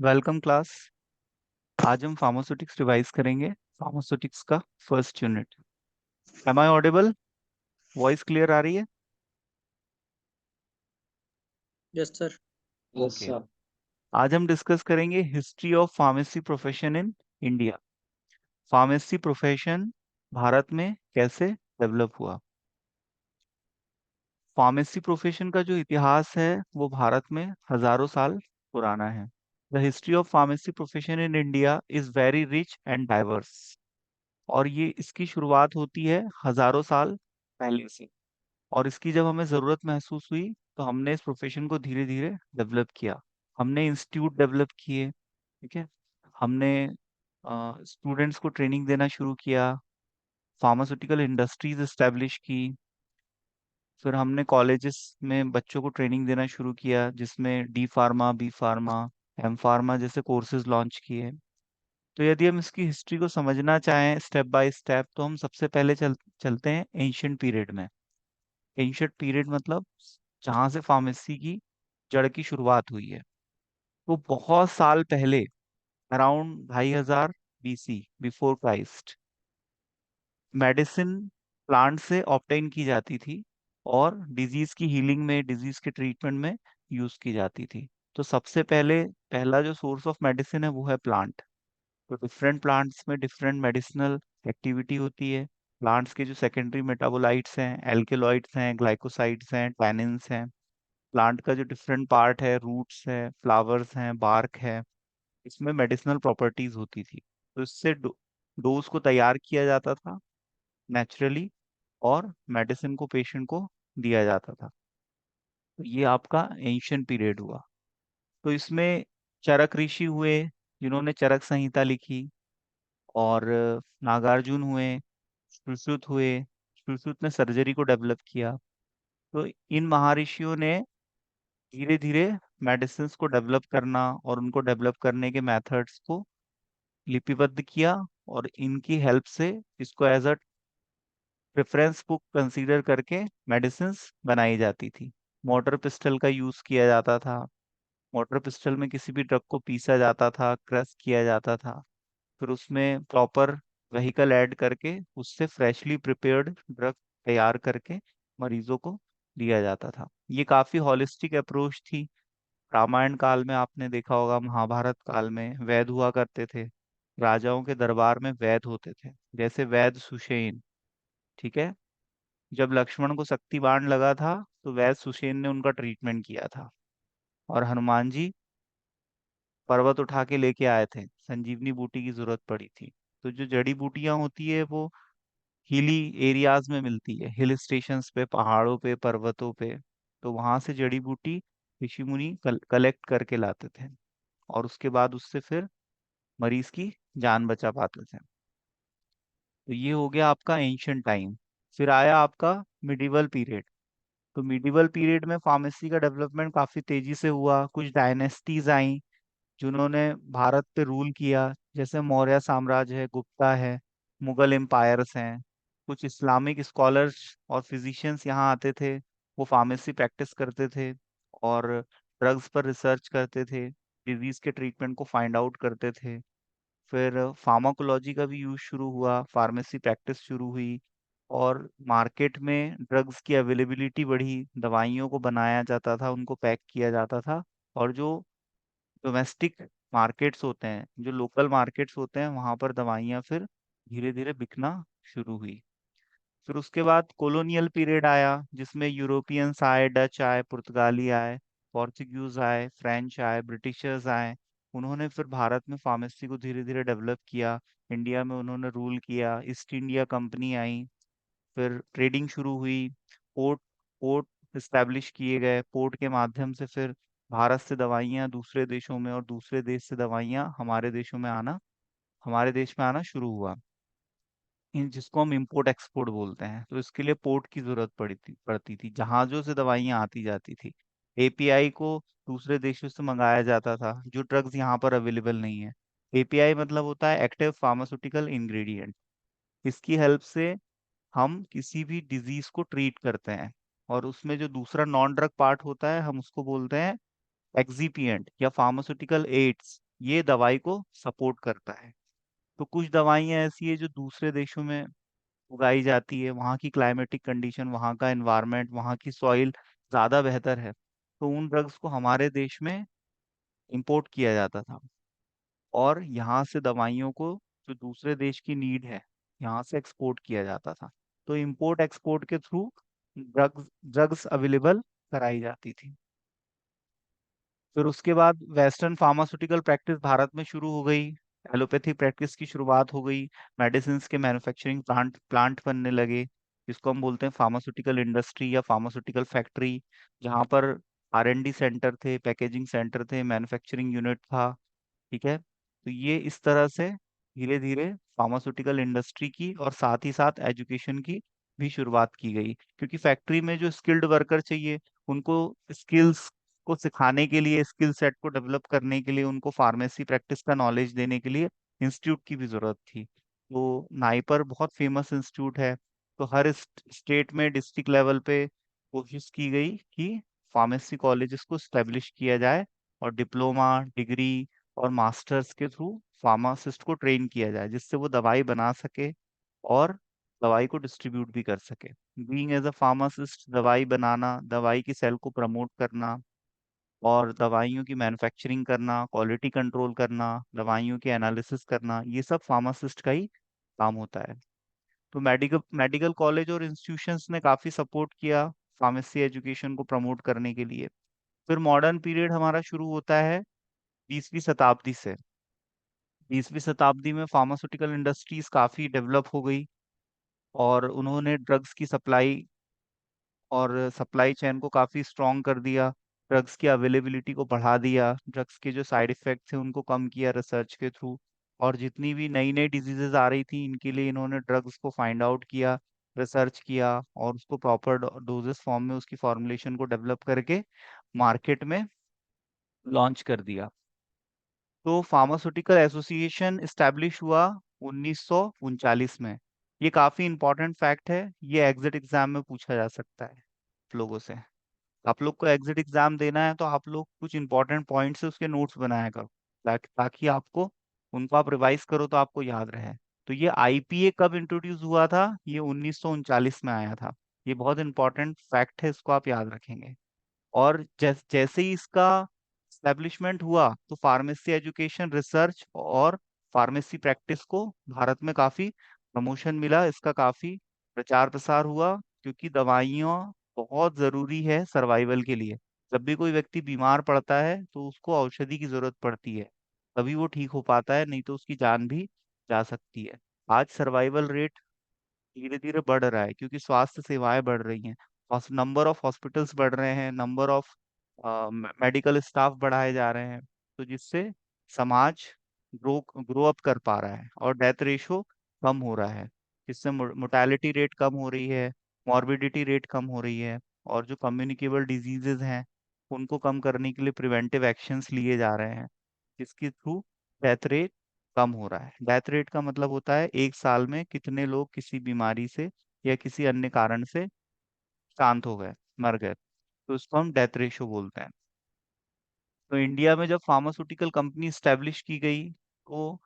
Welcome class. आज हम pharmaceutics revise करेंगे। फार्मास्यूटिक्स का first unit. Am I audible? Voice clear आ रही है? Yes sir. Yes okay. Sir. आज हम डिस्कस करेंगे history of pharmacy profession in India. Pharmacy profession Bharat में कैसे डेवलप हुआ। फार्मेसी प्रोफेशन का जो इतिहास है वो भारत में हजारों साल पुराना है। The history of pharmacy profession in India is very rich and diverse. और ये इसकी शुरुआत होती है हजारों साल पहले से। और इसकी जब हमें ज़रूरत महसूस हुई तो हमने इस प्रोफेशन को धीरे धीरे डेवलप किया। हमने इंस्टीट्यूट डेवलप किए। ठीक है। हमने स्टूडेंट्स को ट्रेनिंग देना शुरू किया। फार्मास्यूटिकल इंडस्ट्रीज एस्टेब्लिश की। फिर हमने कॉलेजेस में बच्चों को ट्रेनिंग देना शुरू किया जिसमें D pharma, B pharma, M pharma जैसे कोर्सेज लॉन्च किए। तो यदि हम इसकी हिस्ट्री को समझना चाहें स्टेप बाय स्टेप तो हम सबसे पहले चलते हैं एंशियंट पीरियड में। एंशियंट पीरियड मतलब जहां से फार्मेसी की जड़ की शुरुआत हुई है। वो बहुत साल पहले, around 2500 BC, before Christ, medicine plant से ऑब्टेन की जाती थी और डिजीज की हीलिंग में, डिजीज के ट्रीटमेंट में यूज की जाती थी। तो सबसे पहले पहला जो सोर्स ऑफ मेडिसिन है वो है प्लांट। तो डिफरेंट प्लांट्स में डिफरेंट मेडिसिनल एक्टिविटी होती है। प्लांट्स के जो सेकेंडरी मेटाबोलाइट्स हैं, एल्केलॉइड्स हैं, ग्लाइकोसाइड्स हैं, टैनिन्स हैं। प्लांट का जो डिफरेंट पार्ट है, रूट्स है, फ्लावर्स हैं, बार्क है, इसमें मेडिसिनल प्रॉपर्टीज होती थी। तो इससे डोज को तैयार किया जाता था नेचुरली और मेडिसिन को पेशेंट को दिया जाता था। तो ये आपका एंशियंट पीरियड हुआ। तो इसमें चरक ऋषि हुए जिन्होंने चरक संहिता लिखी। और नागार्जुन हुए, सुश्रुत हुए। सुश्रुत ने सर्जरी को डेवलप किया। तो इन महर्षियों ने धीरे धीरे मेडिसिन को डेवलप करना और उनको डेवलप करने के मेथड्स को लिपिबद्ध किया। और इनकी हेल्प से इसको as a reference book consider करके मेडिसिन बनाई जाती थी। मोटर पिस्टल का यूज किया जाता था। मोटर पिस्टल में किसी भी ड्रग को पीसा जाता था, क्रश किया जाता था। फिर उसमें प्रॉपर व्हीकल ऐड करके उससे फ्रेशली प्रिपेयर्ड ड्रग तैयार करके मरीजों को दिया जाता था। ये काफी हॉलिस्टिक अप्रोच थी। रामायण काल में आपने देखा होगा, महाभारत काल में वैद हुआ करते थे। राजाओं के दरबार में वैद होते थे, जैसे वैद सुषेण। ठीक है। जब लक्ष्मण को शक्ति बाण लगा था तो वैद सुषेण ने उनका ट्रीटमेंट किया था। और हनुमान जी पर्वत उठा के लेके आए थे, संजीवनी बूटी की जरूरत पड़ी थी। तो जो जड़ी बूटियां होती है वो हिली एरियाज में मिलती है, हिल स्टेशंस पे, पहाड़ों पे, पर्वतों पे। तो वहां से जड़ी बूटी ऋषि मुनि कलेक्ट करके लाते थे और उसके बाद उससे फिर मरीज की जान बचा पाते थे। तो ये हो गया आपका एंशियंट टाइम। फिर आया आपका मिडिवल पीरियड। तो मिडिवल पीरियड में फार्मेसी का डेवलपमेंट काफी तेजी से हुआ। कुछ डायनेस्टीज आई जिन्होंने भारत पे रूल किया, जैसे मौर्य साम्राज्य है, गुप्ता है, मुगल एम्पायर्स हैं। कुछ इस्लामिक स्कॉलर्स और फिजिशियंस यहाँ आते थे। वो फार्मेसी प्रैक्टिस करते थे और ड्रग्स पर रिसर्च करते थे, डिजीज के ट्रीटमेंट को फाइंड आउट करते थे। फिर फार्माकोलॉजी का भी यूज शुरू हुआ, फार्मेसी प्रैक्टिस शुरू हुई। और मार्केट में ड्रग्स की अवेलेबिलिटी बढ़ी, दवाइयों को बनाया जाता था, उनको पैक किया जाता था। और जो डोमेस्टिक मार्केट्स होते हैं, जो लोकल मार्केट्स होते हैं, वहां पर दवाइयाँ फिर धीरे धीरे बिकना शुरू हुई। फिर उसके बाद कॉलोनियल पीरियड आया जिसमें यूरोपियंस आए, डच आए, पुर्तगाली आए, पोर्चुगीज आए, फ्रेंच आए, ब्रिटिशर्स आए। उन्होंने फिर भारत में फार्मेसी को धीरे धीरे डेवलप किया। इंडिया में उन्होंने रूल किया। ईस्ट इंडिया कंपनी आई। फिर ट्रेडिंग शुरू हुई। पोर्ट पोर्ट इस्टेब्लिश किए गए। पोर्ट के माध्यम से फिर भारत से दवाइयाँ दूसरे देशों में और दूसरे देश से दवाइयाँ हमारे देश में आना शुरू हुआ। इन जिसको हम इंपोर्ट एक्सपोर्ट बोलते हैं। तो इसके लिए पोर्ट की जरूरत पड़ती थी, जहाजों से दवाइयाँ आती जाती थी। एपीआई को दूसरे देशों से मंगाया जाता था, जो ड्रग्स यहाँ पर अवेलेबल नहीं है। एपीआई मतलब होता है एक्टिव फार्मास्यूटिकल इंग्रेडिएंट। इसकी हेल्प से हम किसी भी डिजीज को ट्रीट करते हैं। और उसमें जो दूसरा नॉन ड्रग पार्ट होता है हम उसको बोलते हैं एक्सीपिएंट या फार्मास्यूटिकल एड्स। ये दवाई को सपोर्ट करता है। तो कुछ दवाइयाँ ऐसी है जो दूसरे देशों में उगाई जाती है, वहाँ की क्लाइमेटिक कंडीशन, वहाँ का एनवायरनमेंट, वहाँ की सॉइल ज़्यादा बेहतर है, तो उन ड्रग्स को हमारे देश में इंपोर्ट किया जाता था। और यहाँ से दवाइयों को, जो दूसरे देश की नीड है, यहाँ से एक्सपोर्ट किया जाता था। तो इंपोर्ट एक्सपोर्ट के थ्रू ड्रग्स ड्रग्स अवेलेबल कराई जाती थी। फिर उसके बाद वेस्टर्न फार्मास्यूटिकल प्रैक्टिस भारत में शुरू हो गई। एलोपैथी प्रैक्टिस की शुरुआत हो गई। मेडिसिन के मैन्युफैक्चरिंग प्लांट प्लांट बनने लगे, जिसको हम बोलते हैं फार्मास्यूटिकल इंडस्ट्री या फार्मास्यूटिकल फैक्ट्री, जहाँ पर R&D सेंटर थे, पैकेजिंग सेंटर थे, मैन्युफैक्चरिंग यूनिट था। ठीक है, तो ये इस तरह से धीरे धीरे फार्मास्यूटिकल इंडस्ट्री की और साथ ही साथ एजुकेशन की भी शुरुआत की गई, क्योंकि फैक्ट्री में जो स्किल्ड वर्कर चाहिए, उनको स्किल्स को सिखाने के लिए, स्किल सेट को डेवलप करने के लिए, उनको फार्मेसी प्रैक्टिस का नॉलेज देने के लिए इंस्टीट्यूट की भी जरूरत थी। तो नाइपर बहुत फेमस इंस्टीट्यूट है। तो हर स्टेट में डिस्ट्रिक्ट लेवल पे कोशिश की गई कि फार्मेसी कॉलेजेस को स्टेब्लिश किया जाए और डिप्लोमा, डिग्री और मास्टर्स के थ्रू फार्मासिस्ट को ट्रेन किया जाए, जिससे वो दवाई बना सके और दवाई को डिस्ट्रीब्यूट भी कर सके। बीइंग एज अ फार्मासिस्ट, दवाई बनाना, दवाई की सेल को प्रमोट करना और दवाइयों की मैन्युफैक्चरिंग करना, क्वालिटी कंट्रोल करना, दवाइयों की एनालिसिस करना, ये सब फार्मासिस्ट का ही काम होता है। तो मेडिकल मेडिकल कॉलेज और इंस्टीट्यूशंस ने काफी सपोर्ट किया फार्मेसी एजुकेशन को प्रमोट करने के लिए। फिर मॉडर्न पीरियड हमारा शुरू होता है 20वीं शताब्दी से। 20वीं शताब्दी में फार्मास्यूटिकल इंडस्ट्रीज काफी डेवलप हो गई और उन्होंने ड्रग्स की सप्लाई और सप्लाई चेन को काफी स्ट्रॉन्ग कर दिया। ड्रग्स की अवेलेबिलिटी को बढ़ा दिया, ड्रग्स के जो साइड इफेक्ट थे उनको कम किया रिसर्च के थ्रू। और जितनी भी नई नई डिजीजेस आ रही थी, इनके लिए इन्होंने ड्रग्स को फाइंड आउट किया, रिसर्च किया और उसको प्रॉपर डोजेस फॉर्म में उसकी फॉर्मुलेशन को डेवलप करके मार्केट में लॉन्च कर दिया। तो फार्मास्यूटिकल एसोसिएशन इस्टेब्लिश हुआ 1939 में। ये काफी इंपॉर्टेंट फैक्ट है, ये एग्जिट एग्जाम में पूछा जा सकता है आप लोगों से। आप लोग को एग्जिट एग्जाम देना है तो आप लोग कुछ इंपॉर्टेंट पॉइंट्स से उसके नोट्स बनाया करो, ताकि आपको उनको आप रिवाइज करो तो आपको याद रहे। तो ये IPA कब इंट्रोड्यूस हुआ था? ये 1939 में आया था। ये बहुत इंपॉर्टेंट फैक्ट है, इसको आप याद रखेंगे। और जैसे ही इसका एस्टेब्लिशमेंट हुआ, तो फार्मेसी एजुकेशन, रिसर्च और फार्मेसी प्रैक्टिस को भारत में काफी प्रमोशन मिला, इसका काफी प्रचार प्रसार हुआ, क्योंकि दवाइयाँ बहुत जरूरी है सर्वाइवल के लिए। जब भी कोई व्यक्ति बीमार पड़ता है तो उसको औषधि की जरूरत पड़ती है, तभी वो ठीक हो पाता है, नहीं तो उसकी जान भी जा सकती है। आज सर्वाइवल रेट धीरे धीरे बढ़ रहा है, क्योंकि स्वास्थ्य सेवाएं बढ़ रही हैं, नंबर ऑफ हॉस्पिटल्स बढ़ रहे हैं, नंबर ऑफ मेडिकल स्टाफ बढ़ाए जा रहे हैं। तो जिससे समाज ग्रो ग्रो अप कर पा रहा है और डेथ रेशो कम हो रहा है, जिससे मोर्टेलिटी रेट कम हो रही है, मॉर्बिडिटी रेट कम हो रही है। और जो कम्युनिकेबल डिजीजेज हैं, उनको कम करने के लिए प्रिवेंटिव एक्शंस लिए जा रहे हैं, जिसके थ्रू डेथ रेट कम हो रहा है। डेथ रेट का मतलब होता है एक साल में कितने लोग किसी बीमारी से या किसी अन्य कारण से शांत हो गए, मर गए, तो उसको हम डेथ रेशो बोलते हैं। तो इंडिया में जब फार्मास्यूटिकल कंपनी स्टैब्लिश की गई, तो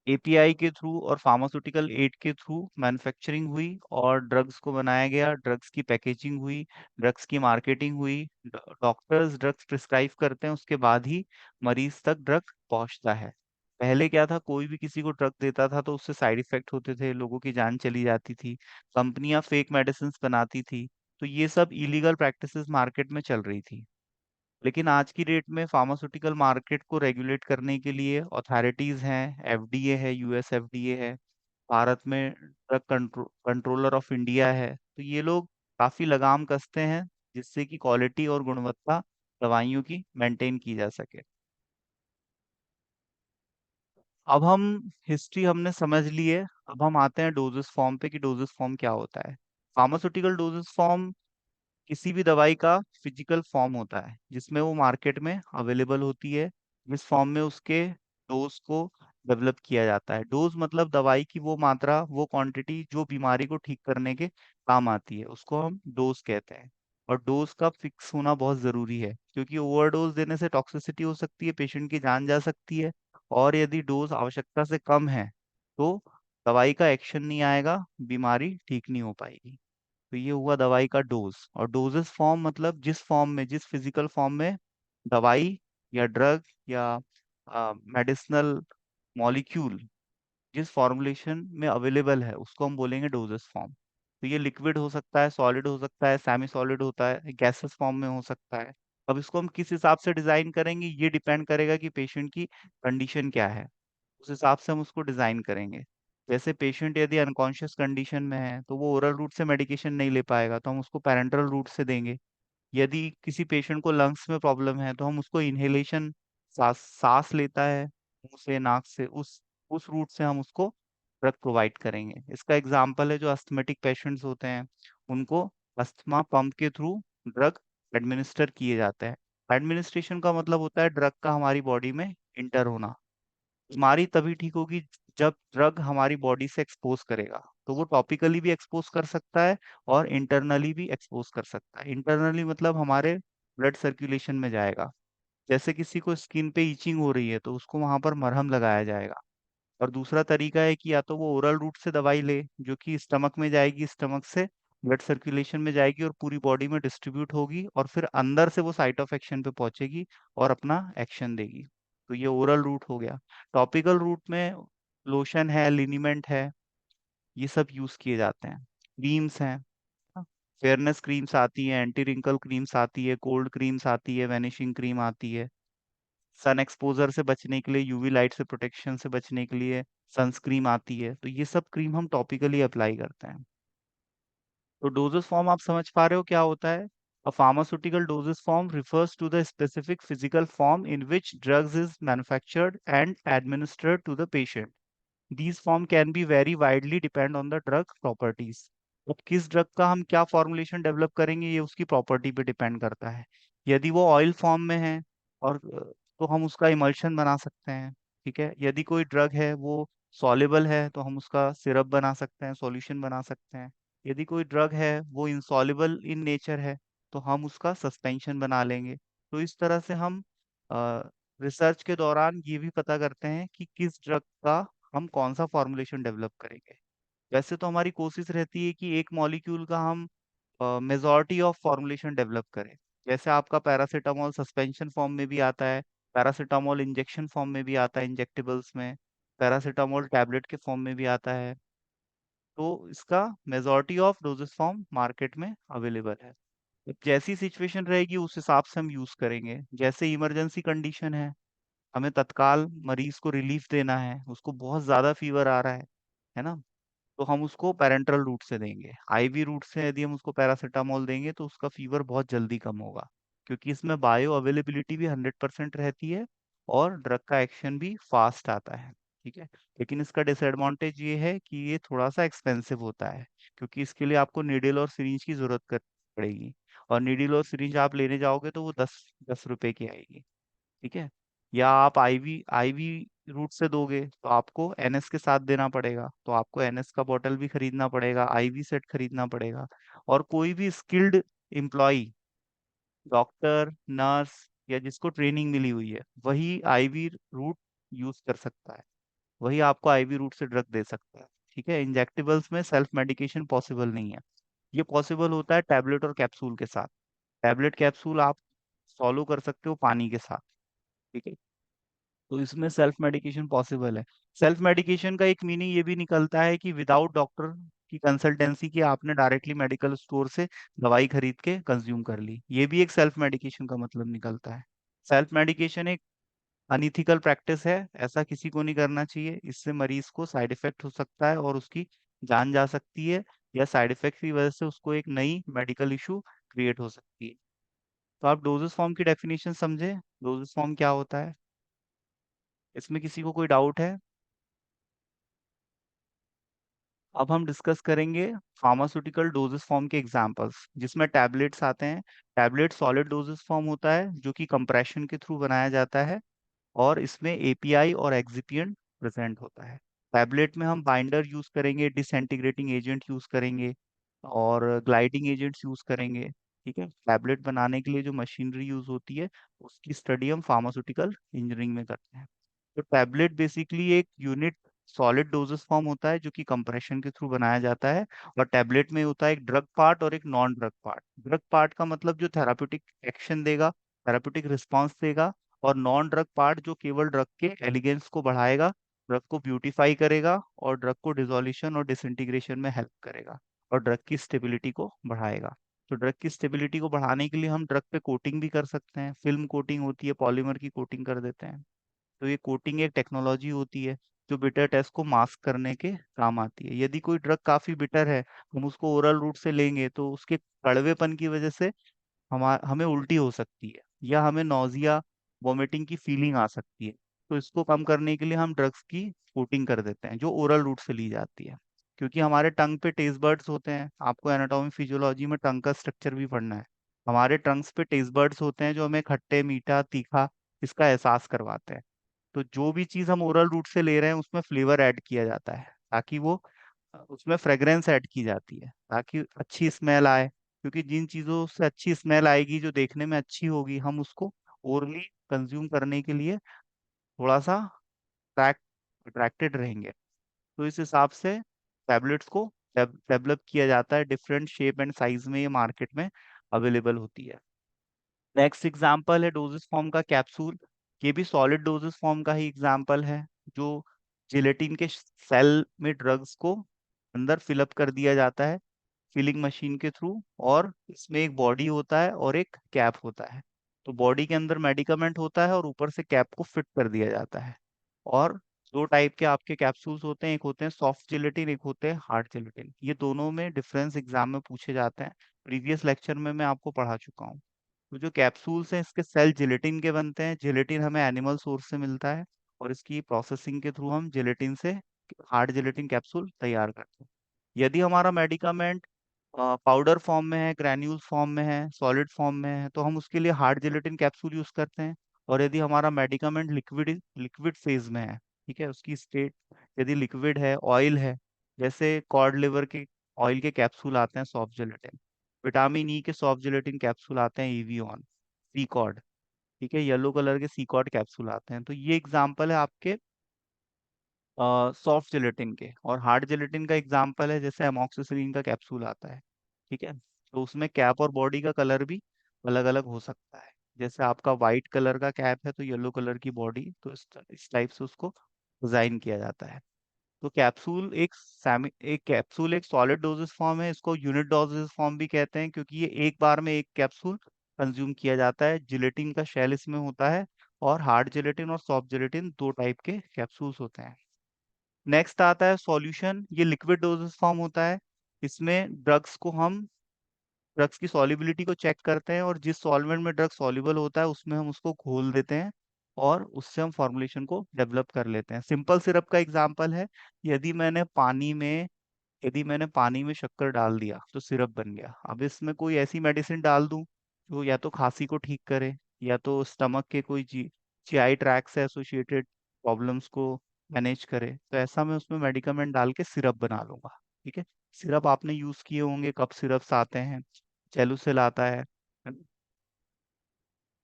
API के थ्रू और फार्मास्यूटिकल एड के थ्रू मैन्युफैक्चरिंग हुई और ड्रग्स को बनाया गया, ड्रग्स की पैकेजिंग हुई, ड्रग्स की मार्केटिंग हुई। डॉक्टर्स ड्रग्स प्रिस्क्राइब करते हैं, उसके बाद ही मरीज तक ड्रग पहुंचता है। पहले क्या था, कोई भी किसी को ड्रग देता था तो उससे साइड इफेक्ट होते थे, लोगों की जान चली जाती थी, कंपनियां फेक मेडिसिन बनाती थी। तो ये सब इलीगल प्रैक्टिसेस मार्केट में चल रही थी। लेकिन आज की डेट में फार्मास्यूटिकल मार्केट को रेगुलेट करने के लिए अथॉरिटीज हैं, FDA है, US FDA है, भारत में ड्रग कंट्रोलर ऑफ इंडिया है। तो ये लोग काफी लगाम कसते हैं, जिससे कि क्वालिटी और गुणवत्ता दवाइयों की मेंटेन की जा सके। अब हम हिस्ट्री हमने समझ ली है, अब हम आते हैं डोजेस फॉर्म पे कि डोजेस फॉर्म क्या होता है। फार्मास्यूटिकल डोजेस फॉर्म किसी भी दवाई का फिजिकल फॉर्म होता है, जिसमें वो मार्केट में अवेलेबल होती है, जिस फॉर्म में उसके डोज को डेवलप किया जाता है। डोज मतलब दवाई की वो मात्रा, वो क्वांटिटी जो बीमारी को ठीक करने के काम आती है, उसको हम डोज कहते हैं। और डोज का फिक्स होना बहुत जरूरी है, क्योंकि ओवरडोज देने से टॉक्सिसिटी हो सकती है, पेशेंट की जान जा सकती है। और यदि डोज आवश्यकता से कम है तो दवाई का एक्शन नहीं आएगा, बीमारी ठीक नहीं हो पाएगी। तो ये हुआ दवाई का डोज। और डोजेस फॉर्म मतलब जिस फॉर्म में, जिस फिजिकल फॉर्म में दवाई या ड्रग या मेडिसिनल मॉलिक्यूल जिस फॉर्मुलेशन में अवेलेबल है उसको हम बोलेंगे डोजेस फॉर्म। तो ये लिक्विड हो सकता है, सॉलिड हो सकता है, सेमी सॉलिड होता है, गैसेस फॉर्म में हो सकता है। अब इसको हम किस हिसाब से डिजाइन करेंगे ये डिपेंड करेगा कि पेशेंट की कंडीशन क्या है, उस हिसाब से हम उसको डिजाइन करेंगे। जैसे पेशेंट यदि अनकॉन्शियस कंडीशन में है तो वो ओरल रूट से मेडिकेशन नहीं ले पाएगा, तो हम उसको पैरेंटल रूट से देंगे। यदि किसी पेशेंट को लंग्स में प्रॉब्लम है तो हम उसको इनहेलेशन, सांस सांस लेता है मुंह से नाक से, उस रूट से हम उसको ड्रग प्रोवाइड करेंगे। इसका एग्जांपल है जो अस्थमेटिक पेशेंट्स होते हैं, उनको अस्थमा पंप के थ्रू ड्रग एडमिनिस्टर किए जाते हैं। एडमिनिस्ट्रेशन का मतलब होता है ड्रग का हमारी बॉडी में इंटर होना। बीमारी तभी ठीक होगी जब ड्रग हमारी बॉडी से एक्सपोज करेगा। तो वो टॉपिकली भी एक्सपोज कर सकता है और इंटरनली भी एक्सपोज कर सकता है। इंटरनली मतलब हमारे ब्लड सर्कुलेशन में जाएगा। जैसे किसी को स्किन पे इचिंग हो रही है तो उसको वहां पर मरहम लगाया जाएगा। और दूसरा तरीका है कि या तो वो ओरल रूट से दवाई ले, जो कि स्टमक में जाएगी, स्टमक से ब्लड सर्कुलेशन में जाएगी और पूरी बॉडी में डिस्ट्रीब्यूट होगी, और फिर अंदर से वो साइट ऑफ एक्शन पे पहुंचेगी और अपना एक्शन देगी। तो ये ओरल रूट हो गया। टॉपिकल रूट में लोशन है, लिनीमेंट है, ये सब यूज किए जाते हैं। क्रीम्स हैं, फेयरनेस क्रीम्स आती है, एंटी रिंकल क्रीम्स आती है, कोल्ड क्रीम्स आती है, वैनिशिंग क्रीम आती है। सन एक्सपोजर से बचने के लिए, यूवी लाइट से प्रोटेक्शन से बचने के लिए सनस्क्रीन आती है। तो ये सब क्रीम हम टॉपिकली अप्लाई करते हैं। तो डोजेस फॉर्म आप समझ पा रहे हो क्या होता है? A pharmaceutical doses form refers to the specific physical form in which drugs is manufactured and administered to the patient. These form can be very widely depend on the drug properties. अब किस drug का हम क्या formulation develop करेंगे ये उसकी property पे depend करता है। यदि वो ऑयल फॉर्म में है और तो हम उसका इमल्शन बना सकते हैं। ठीक है, यदि कोई ड्रग है वो सॉल्युबल है तो हम उसका सिरप बना सकते हैं, सॉल्यूशन बना सकते हैं। यदि कोई ड्रग है वो इनसॉल्युबल इन नेचर है तो हम उसका सस्पेंशन बना लेंगे। तो इस तरह से हम रिसर्च के दौरान ये भी पता करते हैं कि किस ड्रग का हम कौन सा फॉर्मुलेशन डेवलप करेंगे। वैसे तो हमारी कोशिश रहती है कि एक मॉलिक्यूल का हम मेजॉरिटी ऑफ फॉर्मुलेशन डेवलप करें। जैसे आपका पैरासीटामोल सस्पेंशन फॉर्म में भी आता है, पैरासीटामोल इंजेक्शन फॉर्म में भी आता है, इंजेक्टेबल्स में पैरासीटामोल टैबलेट के फॉर्म में भी आता है। तो इसका majority of doses form market में अवेलेबल है। तो जैसी सिचुएशन रहेगी उस हिसाब से हम यूज करेंगे। जैसे इमरजेंसी कंडीशन हमें तत्काल मरीज को रिलीफ देना है, उसको बहुत ज्यादा फीवर आ रहा है ना, तो हम उसको पैरेंटल रूट से देंगे। आईवी रूट से यदि हम उसको पैरासीटामोल देंगे तो उसका फीवर बहुत जल्दी कम होगा, क्योंकि इसमें बायो अवेलेबिलिटी भी 100% रहती है और ड्रग का एक्शन भी फास्ट आता है। ठीक है, लेकिन इसका डिसएडवांटेज ये है कि ये थोड़ा सा एक्सपेंसिव होता है, क्योंकि इसके लिए आपको नीडल और सिरिंज की जरूरत कर पड़ेगी। और नीडल और सिरिंज आप लेने जाओगे तो वो 10 10 रुपए की आएगी। ठीक है, या आप आईवी आईवी रूट से दोगे तो आपको एनएस के साथ देना पड़ेगा, तो आपको एनएस का बॉटल भी खरीदना पड़ेगा, आईवी सेट खरीदना पड़ेगा। और कोई भी स्किल्ड एम्प्लॉय, डॉक्टर, नर्स या जिसको ट्रेनिंग मिली हुई है वही आईवी रूट यूज कर सकता है, वही आपको आईवी रूट से ड्रग दे सकता है। ठीक है, इंजेक्टेबल्स में सेल्फ मेडिकेशन पॉसिबल नहीं है। ये पॉसिबल होता है टैबलेट और कैप्सूल के साथ। टैबलेट कैप्सूल आप फॉलो कर सकते हो पानी के साथ। ठीक है, तो इसमें सेल्फ मेडिकेशन पॉसिबल है। सेल्फ मेडिकेशन का एक मीनिंग ये भी निकलता है कि विदाउट डॉक्टर की कंसल्टेंसी की आपने डायरेक्टली मेडिकल स्टोर से दवाई खरीद के कंज्यूम कर ली, ये भी एक सेल्फ मेडिकेशन का मतलब निकलता है। सेल्फ मेडिकेशन एक अनइथिकल प्रैक्टिस है, ऐसा किसी को नहीं करना चाहिए। इससे मरीज को साइड इफेक्ट हो सकता है और उसकी जान जा सकती है, या साइड इफेक्ट की वजह से उसको एक नई मेडिकल इशू क्रिएट हो सकती है। तो आप डोजेस फॉर्म की डेफिनेशन समझे, डोजेस फॉर्म क्या होता है? इसमें किसी को कोई डाउट है? अब हम डिस्कस करेंगे फार्मास्यूटिकल डोजेस फॉर्म के एग्जांपल्स, जिसमें टैबलेट्स आते हैं। टैबलेट सॉलिड डोजेस फॉर्म होता है जो कि कंप्रेशन के थ्रू बनाया जाता है, और इसमें एपीआई और एक्सिपिएंट प्रेजेंट होता है। टैबलेट में हम बाइंडर यूज करेंगे, डिसइंटीग्रेटिंग एजेंट यूज करेंगे और ग्लाइडिंग एजेंट्स यूज करेंगे। ठीक है, टैबलेट बनाने के लिए जो मशीनरी यूज होती है उसकी स्टडी हम फार्मास्यूटिकल इंजीनियरिंग में करते हैं। तो टैबलेट बेसिकली एक यूनिट सॉलिड डोजेस फॉर्म होता है जो कि कंप्रेशन के थ्रू बनाया जाता है। और टैबलेट में होता है एक ड्रग पार्ट और एक non drug part. Drug part का मतलब जो थेराप्यूटिक एक्शन देगा, थेराप्यूटिक रिस्पॉन्स देगा। और नॉन ड्रग पार्ट जो केवल ड्रग के एलिगेंस को बढ़ाएगा, ड्रग को ब्यूटिफाई करेगा और ड्रग को डिसोल्यूशन और डिसइंटीग्रेशन में हेल्प करेगा और ड्रग की स्टेबिलिटी को बढ़ाएगा। तो ड्रग की स्टेबिलिटी को बढ़ाने के लिए हम ड्रग पे कोटिंग भी कर सकते हैं। फिल्म कोटिंग होती है, पॉलीमर की कोटिंग कर देते हैं। तो ये कोटिंग एक टेक्नोलॉजी होती है जो बिटर टेस्ट को मास्क करने के काम आती है। यदि कोई ड्रग काफी बिटर है, हम उसको ओरल रूट से लेंगे तो उसके कड़वेपन की वजह से हमें उल्टी हो सकती है या हमें नौजिया, वोमिटिंग की फीलिंग आ सकती है। तो इसको कम करने के लिए हम ड्रग्स की कोटिंग कर देते हैं जो ओरल रूट से ली जाती है। क्योंकि हमारे टंग पे टेस्ट बर्ड्स होते हैं, आपको एनाटॉमी फिजियोलॉजी में टंग का स्ट्रक्चर भी पढ़ना है। हमारे टंग्स पे टेस्ट बर्ड्स होते हैं जो हमें खट्टे, मीठा, तीखा इसका एहसास करवाते हैं। तो जो भी चीज हम ओरल रूट से ले रहे हैं उसमें फ्लेवर ऐड किया जाता है ताकि वो उसमें फ्रेग्रेंस ऐड की जाती है ताकि अच्छी स्मेल आए। क्योंकि जिन चीजों से अच्छी स्मेल आएगी, जो देखने में अच्छी होगी, हम उसको ओरली कंज्यूम करने के लिए थोड़ा सा अट्रैक्टेड रहेंगे। तो इस हिसाब से टैबलेट्स को डेवलप किया जाता है। डिफरेंट शेप एंड साइज में ये मार्केट में अवेलेबल होती है। नेक्स्ट एग्जाम्पल है डोजेस फॉर्म का कैप्सूल। ये भी सॉलिड डोजेस फॉर्म का ही एग्जाम्पल है, जो जिलेटिन के सेल में ड्रग्स को अंदर फिलअप कर दिया जाता है फिलिंग मशीन के थ्रू। और इसमें एक बॉडी होता है और एक कैप होता है। तो बॉडी के अंदर मेडिकामेंट होता है और ऊपर से कैप को फिट कर दिया जाता है। और दो टाइप के आपके कैप्सूल्स होते हैं, एक होते हैं सॉफ्ट जिलेटिन, एक होते हैं हार्ड जिलेटिन। ये दोनों में डिफरेंस एग्जाम में पूछे जाते हैं। प्रीवियस लेक्चर में मैं आपको पढ़ा चुका हूँ। तो जो कैप्सूल्स हैं इसके सेल जिलेटिन के बनते हैं। जिलेटिन हमें एनिमल सोर्स से मिलता है और इसकी प्रोसेसिंग के थ्रू हम जिलेटिन से हार्ड जिलेटिन कैप्सूल तैयार करते हैं। यदि हमारा मेडिकामेंट पाउडर फॉर्म में है, ग्रैन्यूल्स फॉर्म में है, सॉलिड फॉर्म में है, तो हम उसके लिए हार्ड जिलेटिन कैप्सूल यूज करते हैं। और यदि हमारा मेडिकामेंट लिक्विड लिक्विड फेज में है, ठीक है, उसकी स्टेट यदि लिक्विड है, ऑयल है, जैसे कॉड लिवर के ऑयल के कैप्सूल आते हैं सॉफ्ट जिलेटिन, विटामिन ई के सॉफ्ट जिलेटिन कैप्सूल आते हैं एवियन, सी कॉर्ड, ठीक है, येलो कलर के सी कॉर्ड कैप्सूल आते हैं। तो ये एग्जांपल है आपके सॉफ्ट जिलेटिन के। और हार्ड जिलेटिन का एग्जांपल है जैसे एमोक्सिसिलिन का कैप्सूल आता है, ठीक है। तो उसमें कैप और बॉडी का कलर भी अलग अलग हो सकता है। जैसे आपका वाइट कलर का कैप है तो येलो कलर की बॉडी, तो इस टाइप से उसको डिजाइन किया जाता है। तो कैप्सूल एक सॉलिड डोजेस फॉर्म है। इसको यूनिट डोजेस फॉर्म भी कहते हैं क्योंकि ये एक बार में एक कैप्सूल कंज्यूम किया जाता है। जिलेटिन का शेल इसमें होता है। और हार्ड जिलेटिन और सॉफ्ट जिलेटिन दो टाइप के कैप्सूल्स होते हैं। नेक्स्ट आता है सॉल्यूशन। ये लिक्विड डोजेस फॉर्म होता है। इसमें ड्रग्स की सॉल्युबिलिटी को चेक करते हैं और जिस सॉल्वेंट में ड्रग सॉल्युबल होता है उसमें हम उसको घोल देते हैं और उससे हम फॉर्मुलेशन को डेवलप कर लेते हैं। सिंपल सिरप का एग्जांपल है। यदि मैंने पानी में यदि मैंने पानी में शक्कर डाल दिया तो सिरप बन गया। अब इसमें कोई ऐसी मेडिसिन डाल दूं जो या तो खांसी को ठीक करे या तो स्टमक के कोई जीआई ट्रैक से एसोसिएटेड प्रॉब्लम्स को मैनेज करे, तो ऐसा मैं उसमें मेडिकामेंट डाल के सिरप बना लूंगा। ठीक है। सिरप आपने यूज किए होंगे, कप सिरप्स आते हैं, जेलुसिल आता है। तो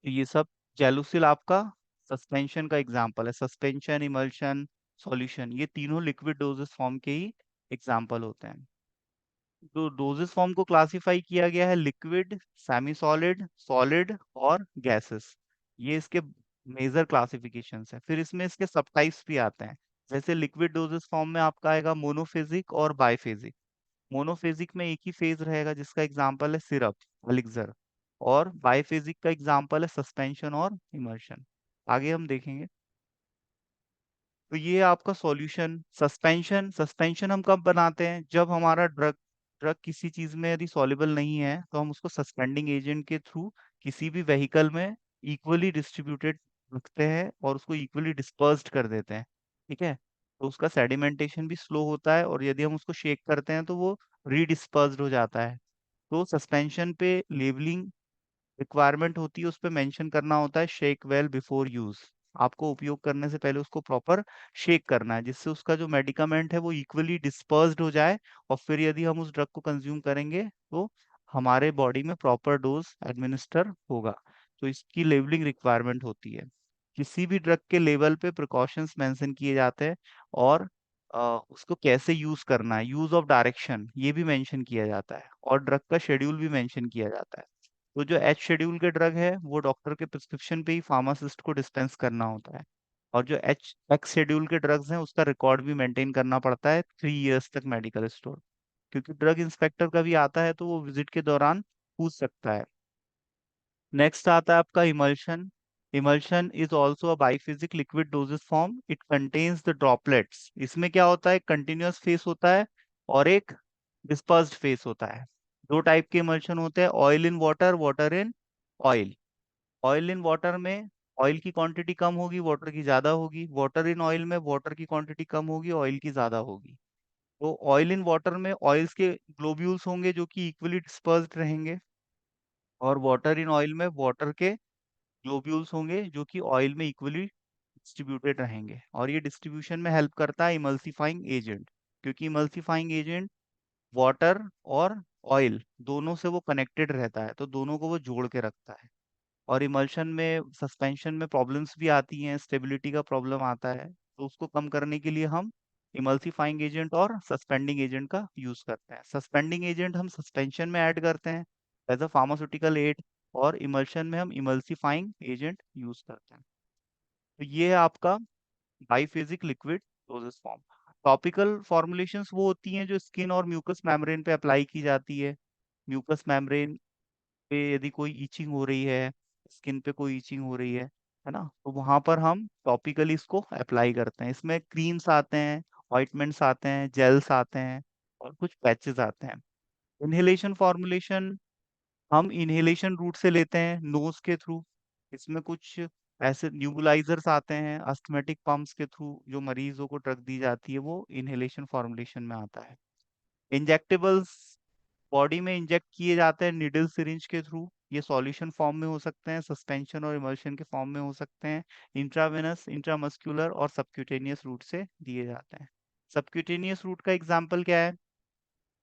ये सब जेलुसिल आपका सस्पेंशन का एग्जाम्पल है। सस्पेंशन, इमल्शन, सॉल्यूशन, ये तीनों लिक्विड डोजेस फॉर्म के ही एग्जाम्पल होते हैं। तो डोजेस फॉर्म को क्लासिफाई किया गया है लिक्विड, सेमी सॉलिड, सॉलिड और गैसेस। ये इसके मेजर क्लासिफिकेशंस है। फिर इसमें इसके सब टाइप्स भी आते हैं। जैसे लिक्विड डोजेस फॉर्म में आपका आएगा मोनोफेजिक और बाइफेजिक। मोनोफेजिक में एक ही फेज रहेगा जिसका एग्जांपल है सिरप, एलिक्सर। और बाइफेजिक का एग्जांपल है सस्पेंशन और इमर्शन। आगे हम देखेंगे। तो ये आपका सॉल्यूशन। सस्पेंशन सस्पेंशन हम कब बनाते हैं, जब हमारा ड्रग ड्रग किसी चीज में यदि सॉल्युबल नहीं है तो हम उसको सस्पेंडिंग एजेंट के थ्रू किसी भी व्हीकल में इक्वली डिस्ट्रीब्यूटेड रखते हैं और उसको इक्वली डिस्पर्स्ड कर देते हैं। ठीक है। तो उसका सेडिमेंटेशन भी स्लो होता है और यदि हम उसको शेक करते हैं तो वो रीडिस्पर्स्ड हो जाता है। तो सस्पेंशन पे लेबलिंग रिक्वायरमेंट होती है, उस पे मेंशन करना होता है शेक वेल बिफोर यूज। आपको उपयोग करने से पहले उसको प्रॉपर शेक करना है जिससे उसका जो मेडिकामेंट है वो इक्वली डिस्पर्स्ड हो जाए। और फिर यदि हम उस ड्रग को कंज्यूम करेंगे तो हमारे बॉडी में प्रॉपर डोज एडमिनिस्टर होगा। तो इसकी लेबलिंग रिक्वायरमेंट होती है। किसी भी ड्रग के लेवल पे प्रिकॉशंस मेंशन किए जाते हैं, और उसको कैसे यूज करना है, यूज ऑफ डायरेक्शन ये भी मेंशन किया जाता है, और ड्रग का शेड्यूल भी मेंशन किया जाता है। तो जो एच शेड्यूल के ड्रग है वो डॉक्टर के प्रिस्क्रिप्शन पे ही फार्मासिस्ट को डिस्पेंस करना होता है। और जो एच एक्स शेड्यूल के ड्रग्स हैं उसका रिकॉर्ड भी मेंटेन करना पड़ता है 3 इयर्स तक मेडिकल स्टोर। क्योंकि ड्रग इंस्पेक्टर कभी आता है तो वो विजिट के दौरान पूछ सकता है। नेक्स्ट आता है आपका emulsion. Emulsion is also a biphasic liquid dosage form, it contains the droplets. इसमें क्या होता है, कंटिन्यूअस फेस होता है और एक डिस्पर्स्ड फेस होता है। दो टाइप के इमल्शन होते हैं, oil in water, water in oil. Oil in water में ऑयल की क्वांटिटी कम होगी, वाटर की ज्यादा होगी। वाटर इन ऑयल में वाटर की क्वांटिटी कम होगी, ऑयल की ज्यादा होगी। तो ऑयल इन वाटर में ऑयल्स के ग्लोब्यूल्स होंगे जो कि इक्वली डिस्पर्स्ड रहेंगे, और वाटर इन ऑयल में वाटर के ग्लोब्यूल्स होंगे जो कि ऑयल में इक्वली डिस्ट्रीब्यूटेड रहेंगे। और ये डिस्ट्रीब्यूशन में हेल्प करता है इमल्सिफाइंग एजेंट, क्योंकि इमल्सिफाइंग एजेंट वाटर और ऑयल दोनों से वो कनेक्टेड रहता है, तो दोनों को वो जोड़ के रखता है। और इमल्शन में सस्पेंशन में प्रॉब्लम्स भी आती हैं, स्टेबिलिटी का प्रॉब्लम आता है, तो उसको कम करने के लिए हम इमल्सिफाइंग एजेंट और सस्पेंडिंग एजेंट का यूज करते हैं। सस्पेंडिंग एजेंट हम सस्पेंशन में ऐड करते हैं एज अ फार्मास्यूटिकल एड, और इमल्शन में हम इमल्सिफाइंग एजेंट यूज करते हैं। तो ये है आपका biphasic liquid dosage form. Topical formulations वो होती हैं जो स्किन और म्यूकस मेम्ब्रेन पे अप्लाई की जाती है। म्यूकस मेम्ब्रेन पे यदि कोई ईचिंग हो रही है, स्किन पे कोई ईचिंग हो रही है ना, तो वहां पर हम टॉपिकली इसको अप्लाई करते हैं। इसमें क्रीम्स आते हैं, ऑइंटमेंट्स आते हैं, जेल्स आते हैं, और कुछ पैचेस आते हैं। इनहेलेशन फॉर्मुलेशन हम इनहेलेशन रूट से लेते हैं, नोज के थ्रू। इसमें कुछ ऐसे न्यूबुलाइजर्स आते हैं, अस्थमेटिक पंप्स के थ्रू जो मरीजों को ड्रग दी जाती है, वो इनहेलेशन फॉर्मुलेशन में आता है। इंजेक्टेबल्स बॉडी में इंजेक्ट किए जाते हैं निडल सिरिंज के थ्रू। ये सॉल्यूशन फॉर्म में हो सकते हैं, सस्पेंशन और इमल्शन के फॉर्म में हो सकते हैं। इंट्रावेनस, इंट्रामस्कुलर और सबक्यूटेनियस रूट से दिए जाते हैं। सबक्यूटेनियस रूट का एग्जांपल क्या है?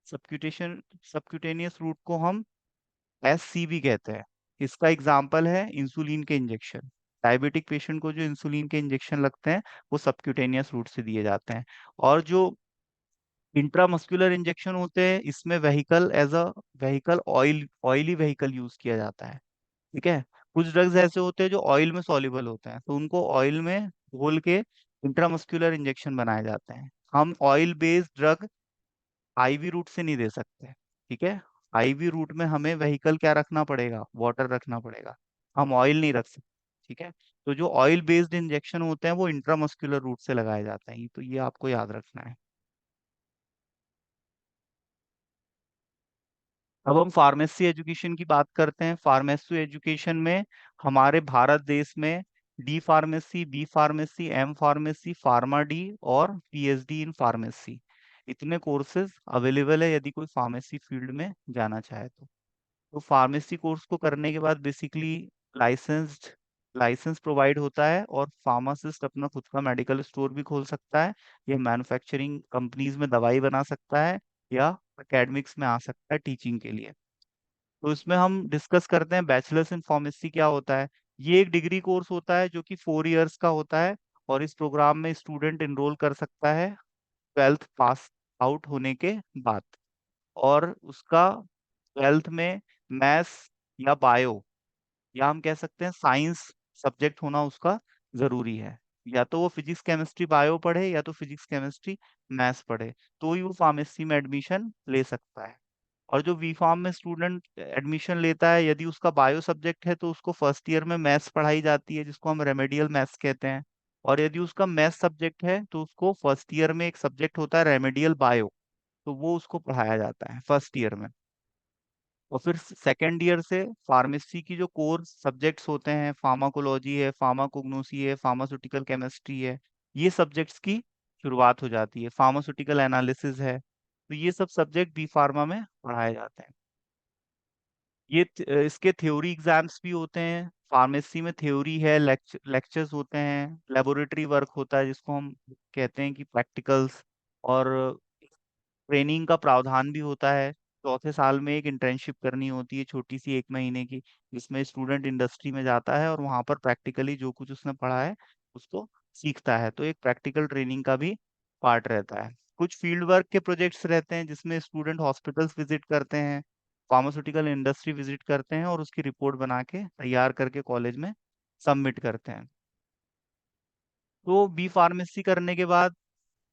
सबक्यूटेशन सबक्यूटेनियस रूट को हम एससी भी कहते हैं। इसका एग्जांपल है इंसुलिन के इंजेक्शन। डायबिटिक पेशेंट को जो इंसुलिन के इंजेक्शन लगते हैं वो सबक्यूटेनियस रूट से दिए जाते हैं। और जो इंट्रामस्कुलर इंजेक्शन होते हैं, इसमें vehicle as a vehicle oily vehicle use किया जाता है। ठीक है। कुछ ड्रग्स ऐसे होते हैं जो ऑयल में सॉल्युबल होते हैं, तो उनको ऑयल में घोल के इंट्रामस्कुलर इंजेक्शन बनाए जाते हैं। हम oil based drug IV route से नहीं दे सकते। ठीक है। आईवी रूट में हमें व्हीकल क्या रखना पड़ेगा, वाटर रखना पड़ेगा। हम ऑयल नहीं रख सकते। ठीक है। तो जो ऑयल बेस्ड इंजेक्शन होते हैं वो इंट्रामस्कुलर रूट से लगाए जाते हैं, तो ये आपको याद रखना है। अब हम फार्मेसी एजुकेशन की बात करते हैं। फार्मेसी एजुकेशन में हमारे भारत देश में D pharmacy, B pharmacy, M pharmacy, pharma D और पीएचडी इन फार्मेसी, इतने कोर्सेज अवेलेबल है यदि कोई फार्मेसी फील्ड में जाना चाहे तो फार्मेसी कोर्स को करने के बाद बेसिकली लाइसेंस्ड लाइसेंस प्रोवाइड होता है, और फार्मासिस्ट अपना खुद का मेडिकल स्टोर भी खोल सकता है, या मैन्युफैक्चरिंग कंपनीज में दवाई बना सकता है, या एकेडमिक्स में आ सकता है टीचिंग के लिए। तो इसमें हम डिस्कस करते हैं बैचलर्स इन फार्मेसी क्या होता है। ये एक डिग्री कोर्स होता है जो कि 4 इयर्स का होता है, और इस प्रोग्राम में स्टूडेंट इनरोल कर सकता है 12th पास आउट होने के बाद। और उसका 12th में मैथ्स या बायो, या हम कह सकते हैं साइंस सब्जेक्ट होना उसका जरूरी है। या तो वो फिजिक्स केमिस्ट्री बायो पढ़े, या तो फिजिक्स केमिस्ट्री मैथ्स पढ़े, तो ही वो फार्मेसी में एडमिशन ले सकता है। और जो बी फार्म में स्टूडेंट एडमिशन लेता है, यदि उसका बायो सब्जेक्ट है तो उसको फर्स्ट ईयर में मैथ्स पढ़ाई जाती है, जिसको हम रेमेडियल मैथ्स कहते हैं। और यदि उसका मैथ्स सब्जेक्ट है तो उसको फर्स्ट ईयर में एक सब्जेक्ट होता है रेमेडियल बायो, तो वो उसको पढ़ाया जाता है फर्स्ट ईयर में। और फिर सेकेंड ईयर से फार्मेसी की जो कोर सब्जेक्ट्स होते हैं, फार्माकोलॉजी है, फार्माकोग्नोसी है, फार्मास्यूटिकल केमिस्ट्री है, ये सब्जेक्ट्स की शुरुआत हो जाती है। फार्मास्यूटिकल एनालिसिस है, तो ये सब सब्जेक्ट बी फार्मा में पढ़ाए जाते हैं। इसके थ्योरी एग्जाम्स भी होते हैं। फार्मेसी में थ्योरी है, लेक्चर्स होते हैं, लेबोरेटरी वर्क होता है जिसको हम कहते हैं कि प्रैक्टिकल्स, और ट्रेनिंग का प्रावधान भी होता है। चौथे साल में एक इंटर्नशिप करनी होती है, छोटी सी 1 महीने की, जिसमें स्टूडेंट इंडस्ट्री में जाता है और वहां पर प्रैक्टिकली जो कुछ उसने पढ़ा है उसको सीखता है। तो एक प्रैक्टिकल ट्रेनिंग का भी पार्ट रहता है। कुछ फील्ड वर्क के प्रोजेक्ट्स रहते हैं जिसमें स्टूडेंट हॉस्पिटल्स विजिट करते हैं, फार्मास्यूटिकल इंडस्ट्री विजिट करते हैं और उसकी रिपोर्ट बना के तैयार करके कॉलेज में सबमिट करते हैं। तो बी फार्मेसी करने के बाद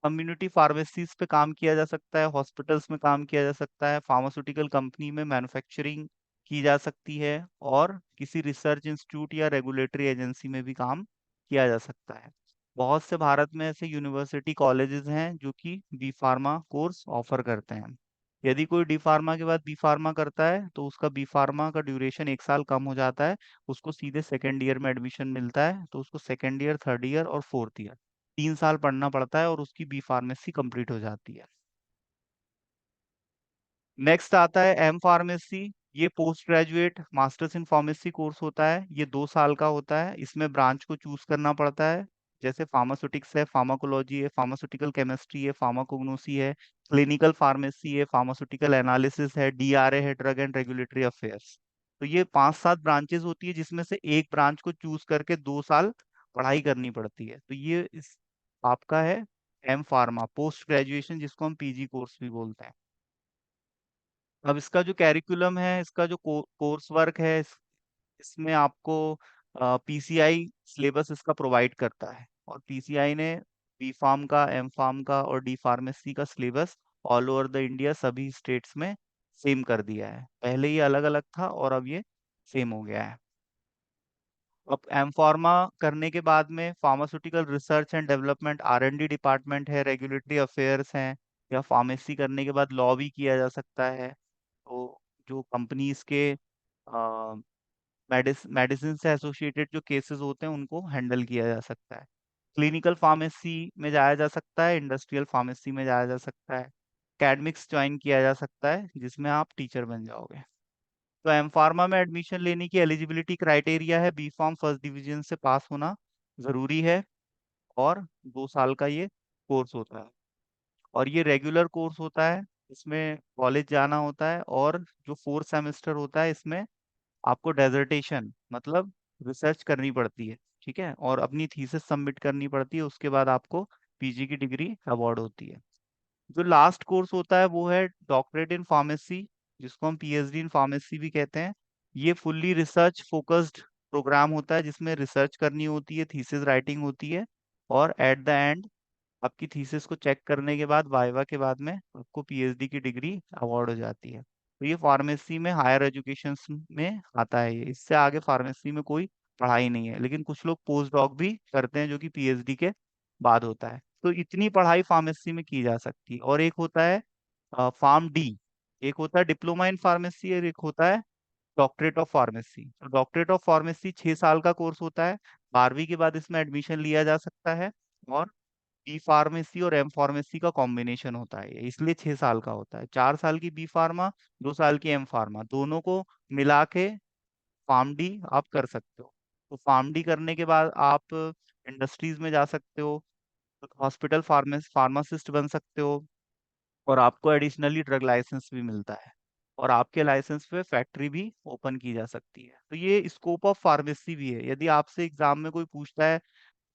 कम्युनिटी फार्मेसीज पे काम किया जा सकता है, हॉस्पिटल्स में काम किया जा सकता है, फार्मास्यूटिकल कंपनी में मैन्युफैक्चरिंग की जा सकती है, और किसी रिसर्च इंस्टीट्यूट या रेगुलेटरी एजेंसी में भी काम किया जा सकता है। बहुत से भारत में ऐसे यूनिवर्सिटी कॉलेजेस हैं जो कि बी फार्मा कोर्स ऑफर करते हैं। यदि कोई डी फार्मा के बाद बी फार्मा करता है तो उसका बी फार्मा का ड्यूरेशन 1 साल कम हो जाता है, उसको सीधे सेकेंड ईयर में एडमिशन मिलता है। तो उसको सेकेंड ईयर, थर्ड ईयर और फोर्थ ईयर 3 साल पढ़ना पड़ता है और उसकी बी फार्मेसी कंप्लीट हो जाती है। नेक्स्ट आता है एम फार्मेसी। ये post graduate masters in pharmacy course होता है। ये 2 साल का होता है। इसमें ब्रांच को चूज करना पड़ता है, जैसे फार्मास्यूटिक्स है, फार्माकोलॉजी है, फार्मास्यूटिकल केमिस्ट्री है, फार्माकोग्नोसी है, क्लिनिकल फार्मेसी है, फार्मास्यूटिकल एनालिसिस है, डीआरए है, ड्रग एंड रेगुलेटरी अफेयर्स। तो ये 5-7 ब्रांचेस होती है जिसमें से एक ब्रांच को चूज करके 2 साल पढ़ाई करनी पड़ती है। तो ये इस आपका है एम फार्मा पोस्ट ग्रेजुएशन, जिसको हम पीजी कोर्स भी बोलते हैं। अब इसका जो कैरिकुलम है, इसका जो कोर्स वर्क है, इसमें आपको पीसीआई सिलेबस इसका प्रोवाइड करता है। और पीसीआई ने बी फार्म का, एम फार्म का और डी फार्मेसी का syllabus all over the India सभी स्टेट्स में सेम कर दिया है। पहले ये अलग अलग था और अब ये सेम हो गया है। अब एम फार्मा करने के बाद में pharmaceutical research and development R and D department है, रेगुलेटरी अफेयर्स हैं, या फार्मेसी करने के बाद लॉ भी किया जा सकता है। तो जो कंपनीज के मेडिसिन से एसोसिएटेड जो केसेस होते हैं उनको हैंडल किया जा सकता है। क्लिनिकल फार्मेसी में जाया जा सकता है, इंडस्ट्रियल फार्मेसी में जाया जा सकता है, एकेडमिक्स ज्वाइन किया जा सकता है जिसमें आप टीचर बन जाओगे। तो एम फार्मा में एडमिशन लेने की एलिजिबिलिटी क्राइटेरिया है बी फार्म फर्स्ट डिवीजन से पास होना जरूरी है, और 2 साल का ये कोर्स होता है। और ये रेगुलर कोर्स होता है, इसमें कॉलेज जाना होता है, और जो फोर्थ सेमेस्टर होता है इसमें आपको डेजर्टेशन मतलब रिसर्च करनी पड़ती है, ठीक है, और अपनी थीसिस सबमिट करनी पड़ती है। उसके बाद आपको पीजी की डिग्री अवार्ड होती है। जो लास्ट कोर्स होता है वो है डॉक्टरेट इन फार्मेसी, जिसको हम पीएचडी इन फार्मेसी भी कहते हैं। ये फुल्ली रिसर्च फोकस्ड प्रोग्राम होता है जिसमें रिसर्च करनी होती है, थीसिस राइटिंग होती है, और एट द एंड आपकी थीसिस को चेक करने के बाद वाइवा के बाद में आपको पीएचडी की डिग्री अवार्ड हो जाती है। तो ये फार्मेसी में हायर एजुकेशन में आता है। ये इससे आगे फार्मेसी में कोई पढ़ाई नहीं है, लेकिन कुछ लोग पोस्ट डॉक भी करते हैं जो कि पीएचडी के बाद होता है। तो इतनी पढ़ाई फार्मेसी में की जा सकती है। और एक होता है फार्म डी, एक होता है डिप्लोमा इन फार्मेसी, और एक होता है डॉक्टरेट ऑफ फार्मेसी। तो डॉक्टरेट ऑफ फार्मेसी 6 साल का कोर्स होता है। 12वीं के बाद इसमें एडमिशन लिया जा सकता है, और बी फार्मेसी और एम फार्मेसी का कॉम्बिनेशन होता है ये, इसलिए 6 साल का होता है। 4 साल की बी फार्मा, 2 साल की एम फार्मा, दोनों को मिला के फार्म डी आप कर सकते हो। तो फार्म डी करने के बाद आप इंडस्ट्रीज में जा सकते हो, हॉस्पिटल फार्मासिस्ट बन सकते हो, और आपको एडिशनली ड्रग लाइसेंस भी मिलता है, और आपके लाइसेंस पे फैक्ट्री भी ओपन की जा सकती है। तो ये स्कोप ऑफ फार्मेसी भी है। यदि आपसे एग्जाम में कोई पूछता है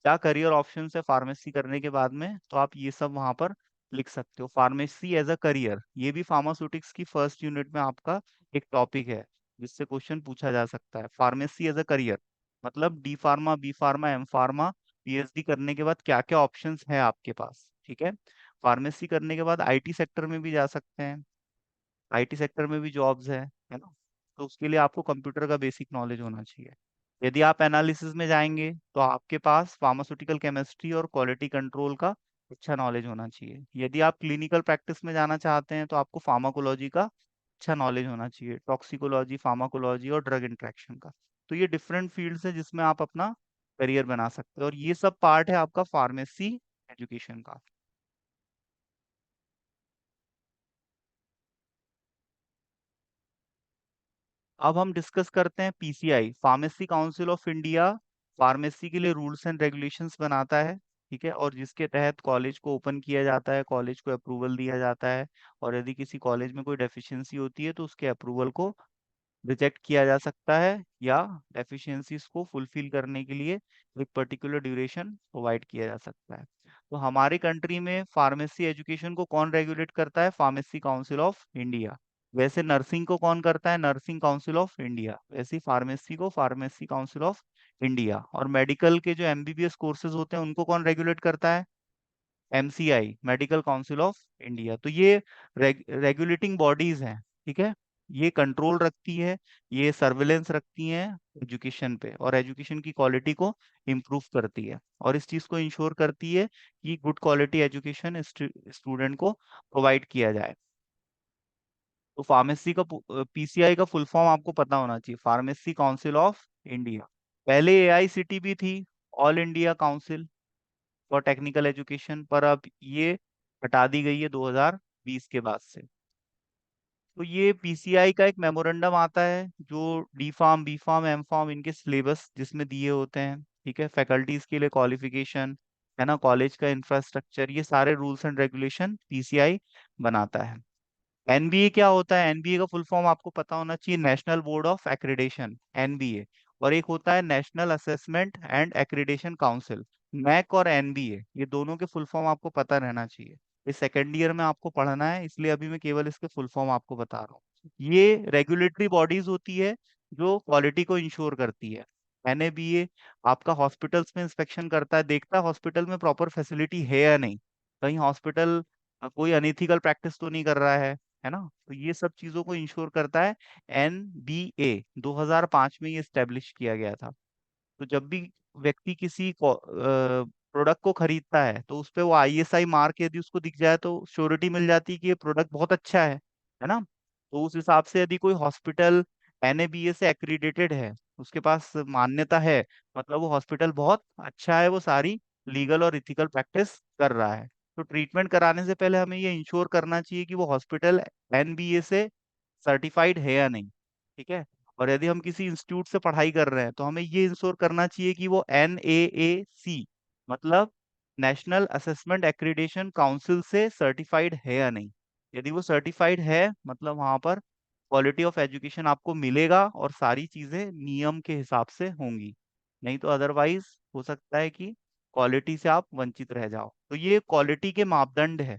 क्या करियर ऑप्शन है फार्मेसी करने के बाद में, तो आप ये सब वहां पर लिख सकते हो। फार्मेसी एज अ करियर, ये भी फार्मास्यूटिक्स की फर्स्ट यूनिट में आपका एक टॉपिक है जिससे क्वेश्चन पूछा जा सकता है। फार्मेसी एज अ करियर मतलब D pharma, B pharma, M pharma, PhD करने के बाद क्या क्या ऑप्शंस है आपके पास, ठीक है। फार्मेसी करने के बाद आईटी सेक्टर में भी जा सकते हैं, आईटी सेक्टर में भी जॉब्स है ना। तो उसके लिए आपको कंप्यूटर का बेसिक नॉलेज होना चाहिए। यदि आप एनालिसिस में जाएंगे तो आपके पास फार्मास्यूटिकल केमिस्ट्री और क्वालिटी कंट्रोल का अच्छा नॉलेज होना चाहिए। यदि आप क्लिनिकल प्रैक्टिस में जाना चाहते हैं तो आपको फार्माकोलॉजी का अच्छा नॉलेज होना चाहिए, टॉक्सिकोलॉजी, फार्माकोलॉजी और ड्रग इंटरेक्शन का। तो ये डिफरेंट फील्ड्स हैं जिसमें आप अपना करियर बना सकते हैं, और ये सब पार्ट है आपका फार्मेसी एजुकेशन का। अब हम डिस्कस करते हैं PCI, pharmacy council of India pharmacy के लिए रूल्स एंड रेगुलेशंस बनाता है। ठीक है, और जिसके तहत कॉलेज को ओपन किया जाता है, कॉलेज को अप्रूवल दिया जाता है, और यदि किसी कॉलेज में कोई डेफिशिएंसी होती है तो उसके अप्रूवल को रिजेक्ट किया जा सकता है, या डेफिशिएंसीज को फुलफिल करने के लिए एक पर्टिकुलर ड्यूरेशन प्रोवाइड किया जा सकता है। तो हमारी कंट्री में फार्मेसी एजुकेशन को कौन रेगुलेट करता है? Pharmacy council of India. वैसे नर्सिंग को कौन करता है? Nursing council of India. वैसे फार्मेसी को फार्मेसी काउंसिल ऑफ इंडिया। और मेडिकल के जो एमबीबीएस कोर्सेज होते हैं उनको कौन रेगुलेट करता है? MCI, medical council of India. तो ये रेगुलेटिंग बॉडीज हैं, ठीक है। ये कंट्रोल रखती है, ये सर्विलेंस रखती हैं एजुकेशन पे, और एजुकेशन की क्वालिटी को इम्प्रूव करती है, और इस चीज को इंश्योर करती है कि गुड क्वालिटी एजुकेशन स्टूडेंट को प्रोवाइड किया जाए। तो फार्मेसी का पीसीआई का फुल फॉर्म आपको पता होना चाहिए, फार्मेसी काउंसिल ऑफ इंडिया। पहले एआईसीटीबी थी, all India council for technical education, पर अब ये हटा दी गई है 2020 के बाद से। तो ये पीसीआई का एक मेमोरेंडम आता है जो D pharm, B pharm, M pharm इनके सिलेबस जिसमें दिए होते हैं, ठीक है। फैकल्टीज के लिए क्वालिफिकेशन, है ना, कॉलेज का इंफ्रास्ट्रक्चर, ये सारे रूल्स एंड रेगुलेशन पीसीआई बनाता है। एनबीए क्या होता है? एनबीए का फुल फॉर्म आपको पता होना चाहिए, national board of accreditation, NBA. और एक होता है national assessment and accreditation council, NAAC और एनबीए, ये दोनों के फुल फॉर्म आपको पता रहना चाहिए। ये सेकेंड ईयर में आपको पढ़ना है, इसलिए अभी मैं केवल इसके फुल फॉर्म आपको बता रहा हूँ। ये रेगुलेटरी बॉडीज होती है जो क्वालिटी को इंश्योर करती है। एनएबीए आपका हॉस्पिटल्स में इंस्पेक्शन करता है, देखता है हॉस्पिटल में प्रॉपर फैसिलिटी है या नहीं, कहीं हॉस्पिटल कोई अनइथिकल प्रैक्टिस तो नहीं कर रहा है ना। तो ये सब चीजों को इंश्योर करता है। एनबीए 2005 में ये स्टेब्लिश किया गया था। तो जब भी व्यक्ति किसी प्रोडक्ट को खरीदता है तो उस पे वो आईएसआई मार्क यदि उसको दिख जाए तो श्योरिटी मिल जाती है कि ये प्रोडक्ट बहुत अच्छा है ना। तो उस हिसाब से यदि कोई हॉस्पिटल एनएबीए से एक्रीडेटेड है, उसके पास मान्यता है, मतलब वो हॉस्पिटल बहुत अच्छा है, वो सारी लीगल और इथिकल प्रैक्टिस कर रहा है। तो ट्रीटमेंट कराने से पहले हमें ये इंश्योर करना चाहिए कि वो हॉस्पिटल एनबीए से सर्टिफाइड है या नहीं, ठीक है। और यदि हम किसी इंस्टीट्यूट से पढ़ाई कर रहे हैं तो हमें ये इंश्योर करना चाहिए कि वो NAAC, मतलब नेशनल असेसमेंट एक्रीडेशन काउंसिल से सर्टिफाइड है या नहीं। यदि वो सर्टिफाइड है मतलब वहां पर क्वालिटी ऑफ एजुकेशन आपको मिलेगा और सारी चीजें नियम के हिसाब से होंगी। नहीं तो अदरवाइज हो सकता है कि क्वालिटी से आप वंचित रह जाओ। तो ये क्वालिटी के मापदंड है,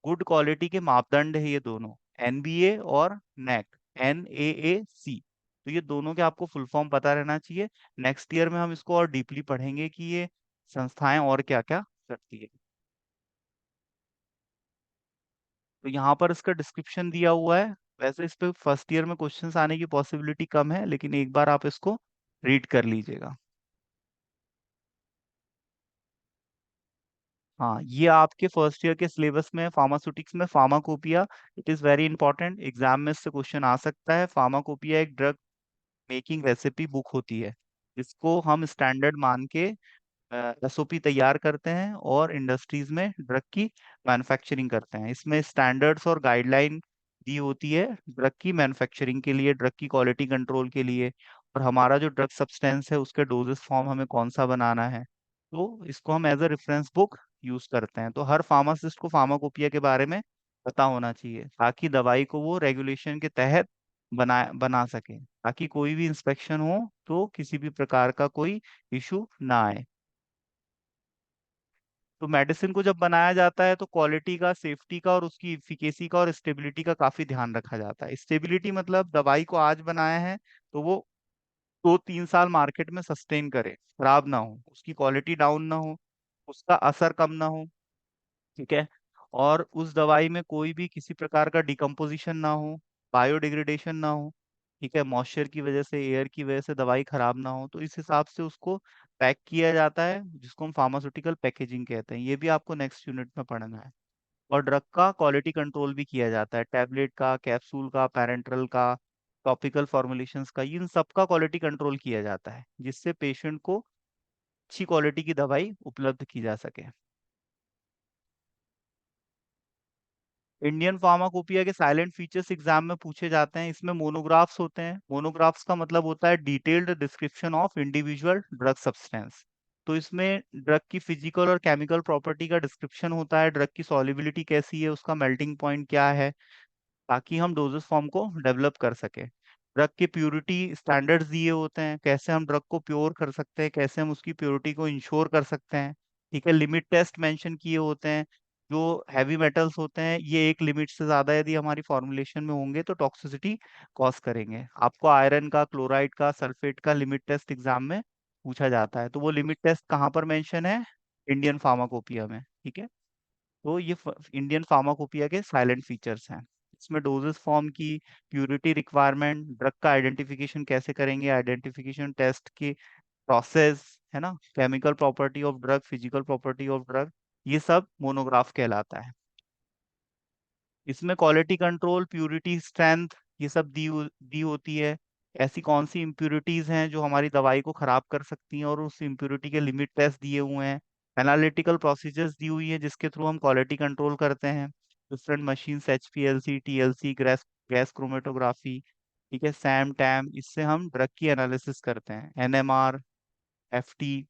गुड क्वालिटी के मापदंड है ये दोनों, एनबीए और नैक, NAAC। तो ये दोनों के आपको फुल फॉर्म पता रहना चाहिए। नेक्स्ट ईयर में हम इसको और डीपली पढ़ेंगे कि ये संस्थाएं और क्या क्या करती है। तो यहाँ पर इसका डिस्क्रिप्शन दिया हुआ है। वैसे इस पे फर्स्ट ईयर में क्वेश्चंस आने की पॉसिबिलिटी कम है, लेकिन एक बार आप इसको रीड कर लीजिएगा। हाँ, ये आपके फर्स्ट ईयर के सिलेबस में फार्मास्यूटिक्स में pharmacopoeia, it is very important, exam में इससे क्वेश्चन आ सकता है। फार्माकोपिया एक ड्रग मेकिंग रेसिपी बुक होती है, जिसको हम स्टैंडर्ड मान के एसओपी तैयार करते हैं और इंडस्ट्रीज में ड्रग की मैन्युफैक्चरिंग करते हैं। इसमें स्टैंडर्ड्स और गाइडलाइन दी होती है ड्रग की मैन्युफैक्चरिंग के लिए, ड्रग की क्वालिटी कंट्रोल के लिए, और हमारा जो ड्रग सब्सटेंस है उसके डोजेस फॉर्म हमें कौन सा बनाना है। तो इसको हम as a reference book use करते हैं। तो हर फार्मासिस्ट को फार्माकोपिया के बारे में पता होना चाहिए, ताकि दवाई को वो रेगुलेशन के तहत बना सके, ताकि कोई भी इंस्पेक्शन हो तो किसी भी प्रकार का कोई इशू ना आए। तो मेडिसिन को जब बनाया जाता है तो क्वालिटी का, सेफ्टी का और उसकी इफिकेसी का और स्टेबिलिटी का काफी ध्यान रखा जाता है। स्टेबिलिटी मतलब दवाई को आज बनाया है तो वो 2-3 साल मार्केट में सस्टेन करे, खराब ना हो, उसकी क्वालिटी डाउन ना हो, उसका असर कम ना हो, ठीक है। और उस दवाई में कोई भी किसी प्रकार का डिकम्पोजिशन ना हो, बायोडिग्रेडेशन ना हो, ठीक है, मॉइस्चर की वजह से, एयर की वजह से दवाई खराब ना हो। तो इस हिसाब से उसको पैक किया जाता है, जिसको हम फार्मास्यूटिकल पैकेजिंग कहते हैं। ये भी आपको नेक्स्ट यूनिट में पढ़ना है। और ड्रग का क्वालिटी कंट्रोल भी किया जाता है, टैबलेट का, कैप्सूल का, पैरेंट्रल का, टॉपिकल फॉर्मुलेशंस का, इन सब का क्वालिटी कंट्रोल किया जाता है, जिससे पेशेंट को अच्छी क्वालिटी की दवाई उपलब्ध की जा सके। इंडियन फार्माकोपिया के साइलेंट फीचर्स एग्जाम में पूछे जाते हैं। इसमें मोनोग्राफ्स होते हैं। मोनोग्राफ्स का मतलब होता है detailed description of individual drug substance. तो इसमें ड्रग की फिजिकल और केमिकल प्रॉपर्टी का डिस्क्रिप्शन होता है, ड्रग की सॉलिबिलिटी कैसी है, उसका मेल्टिंग पॉइंट क्या है, ताकि हम डोजेस फॉर्म को डेवलप कर सके। ड्रग के प्योरिटी स्टैंडर्ड्स दिए होते हैं, कैसे हम ड्रग को प्योर कर सकते हैं, कैसे हम उसकी प्योरिटी को इंश्योर कर सकते हैं। ठीक है, लिमिट टेस्ट मेंशन किए होते हैं। जो हैवी मेटल्स होते हैं ये एक लिमिट से ज्यादा यदि हमारी फॉर्मुलेशन में होंगे तो टॉक्सिसिटी कॉज करेंगे। आपको आयरन का, क्लोराइड का, सल्फेट का लिमिट टेस्ट एग्जाम में पूछा जाता है, तो वो लिमिट टेस्ट कहाँ पर मेंशन है? इंडियन फार्माकोपिया में। ठीक है, तो ये इंडियन फार्माकोपिया के साइलेंट फीचर्स हैं। इसमें डोजेस फॉर्म की, प्यूरिटी रिक्वायरमेंट, ड्रग का आइडेंटिफिकेशन कैसे करेंगे, आइडेंटिफिकेशन टेस्ट की प्रोसेस, है ना, chemical property of drug, physical property of drug, ये सब मोनोग्राफ कहलाता है। इसमें क्वालिटी कंट्रोल, प्यूरिटी, स्ट्रेंथ, ये सब दी होती है। ऐसी कौन सी इम्प्यूरिटीज हैं जो हमारी दवाई को खराब कर सकती हैं, और उस इम्प्यूरिटी के लिमिट टेस्ट दिए हुए हैं। एनालिटिकल प्रोसीजर्स दी हुई है जिसके थ्रू हम क्वालिटी कंट्रोल करते हैं। Different machines, HPLC, TLC, gas gas chromatography, ठीक है, सैम टैम, इससे हम ड्रग की एनालिसिस करते हैं। NMR, FT,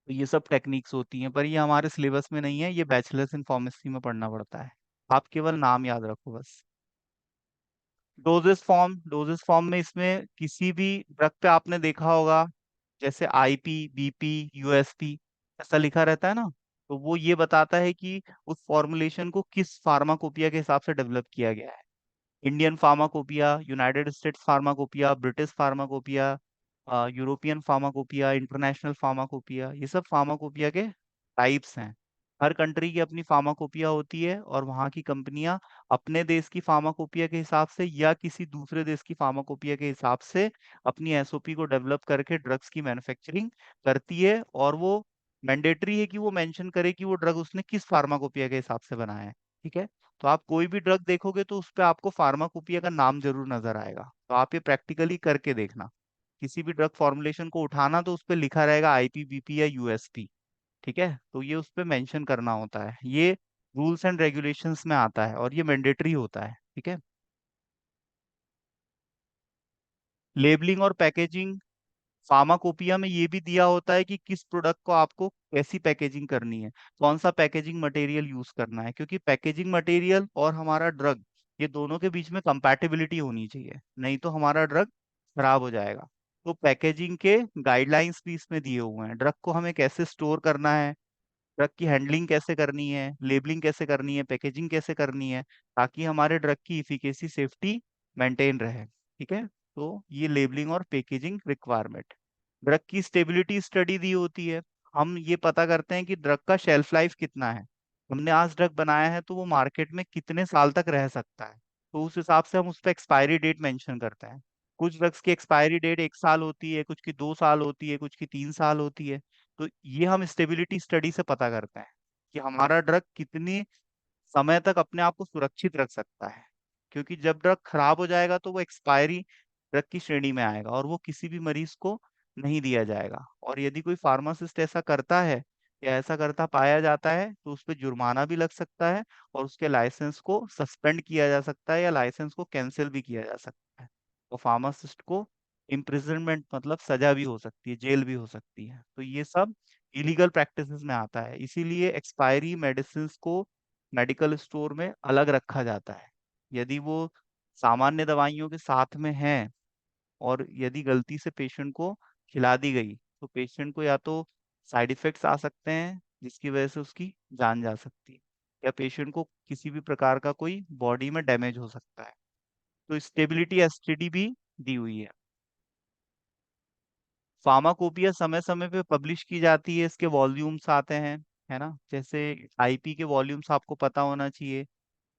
तो ये सब टेक्निक्स होती हैं, पर ये हमारे सिलेबस में नहीं है, ये बैचलर्स इन फार्मेसी में पढ़ना पड़ता है। आप केवल नाम याद रखो बस। डोजेस फॉर्म में इसमें किसी भी ड्रग पे आपने देखा होगा, जैसे IP, BP, USP ऐसा लिखा रहता है ना, तो वो ये बताता है कि उस फॉर्मुलेशन को किस फार्माकोपिया के हिसाब से डेवलप किया गया है। Indian pharmacopoeia, United states pharmacopoeia, British pharmacopoeia, European pharmacopoeia, international pharmacopoeia, ये सब फार्माकोपिया के टाइप्स हैं। हर कंट्री की अपनी फार्माकोपिया होती है, और वहाँ की कंपनियां अपने देश की फार्माकोपिया के हिसाब से या किसी दूसरे देश की फार्माकोपिया के हिसाब से अपनी SOP को डेवलप करके ड्रग्स की मैन्युफैक्चरिंग करती है, और वो मैंडेटरी है कि वो मेंशन करे कि वो ड्रग उसने किस फार्माकोपिया के हिसाब से बनाया है। ठीक है, तो आप कोई भी ड्रग देखोगे तो उस पे आपको फार्माकोपिया का नाम जरूर नजर आएगा, तो आप ये प्रैक्टिकली करके देखना। किसी भी ड्रग फॉर्मुलेशन को उठाना तो उस पे लिखा रहेगा IP, BP या USP। ठीक है, तो ये उस पे मेंशन करना होता है, ये रूल्स एंड रेगुलेशंस में आता है और ये मैंडेटरी होता है। ठीक है, लेबलिंग और पैकेजिंग, फार्माकोपिया में ये भी दिया होता है कि किस प्रोडक्ट को आपको कैसी पैकेजिंग करनी है, कौन सा पैकेजिंग मटेरियल यूज करना है, क्योंकि पैकेजिंग मटेरियल और हमारा ड्रग, ये दोनों के बीच में कंपैटिबिलिटी होनी चाहिए, नहीं तो हमारा ड्रग खराब हो जाएगा। तो पैकेजिंग के गाइडलाइंस भी इसमें दिए हुए हैं, ड्रग को हमें कैसे स्टोर करना है, ड्रग की हैंडलिंग कैसे करनी है, लेबलिंग कैसे करनी है, पैकेजिंग कैसे करनी है, ताकि हमारे ड्रग की इफिकेसी, सेफ्टी मेंटेन रहे। ठीक है, तो ये लेबलिंग और पैकेजिंग रिक्वायरमेंट। ड्रग की स्टेबिलिटी स्टडी दी होती है, हम ये पता करते हैं कि ड्रग का शेल्फ लाइफ कितना है। हमने आज ड्रग बनाया है तो वो मार्केट में कितने साल तक रह सकता है, तो उस हिसाब से हम उस पर एक्सपायरी डेट मेंशन करते हैं। कुछ ड्रग्स की एक्सपायरी डेट 1 साल होती है, कुछ की 2 साल होती है, कुछ की 3 साल होती है। तो ये हम स्टेबिलिटी स्टडी से पता करते हैं कि हमारा ड्रग कितनी समय तक अपने आप को सुरक्षित रख सकता है। क्योंकि जब ड्रग खराब हो जाएगा तो वो एक्सपायरी ड्रग की श्रेणी में आएगा और वो किसी भी मरीज को नहीं दिया जाएगा। और यदि कोई फार्मासिस्ट ऐसा करता है या ऐसा करता पाया जाता है तो उस पर जुर्माना भी लग सकता है, और उसके लाइसेंस को सस्पेंड किया जा सकता है या लाइसेंस को कैंसिल भी किया जा सकता है। तो फार्मासिस्ट को इम्प्रिजनमेंट मतलब सजा भी हो सकती है, जेल भी हो सकती है। तो ये सब इलीगल प्रैक्टिसेस में आता है, इसीलिए एक्सपायरी मेडिसिन को मेडिकल स्टोर में अलग रखा जाता है। यदि वो सामान्य दवाइयों के साथ में है और यदि गलती से पेशेंट को खिला दी गई तो पेशेंट को या तो साइड इफेक्ट्स आ सकते हैं जिसकी वजह से उसकी जान जा सकती है, या पेशेंट को किसी भी प्रकार का कोई बॉडी में डैमेज हो सकता है। तो स्टेबिलिटी STD भी दी हुई है। फार्माकोपिया समय समय पे पब्लिश की जाती है, इसके वॉल्यूम्स आते हैं, है ना, जैसे IP के वॉल्यूम्स आपको पता होना चाहिए,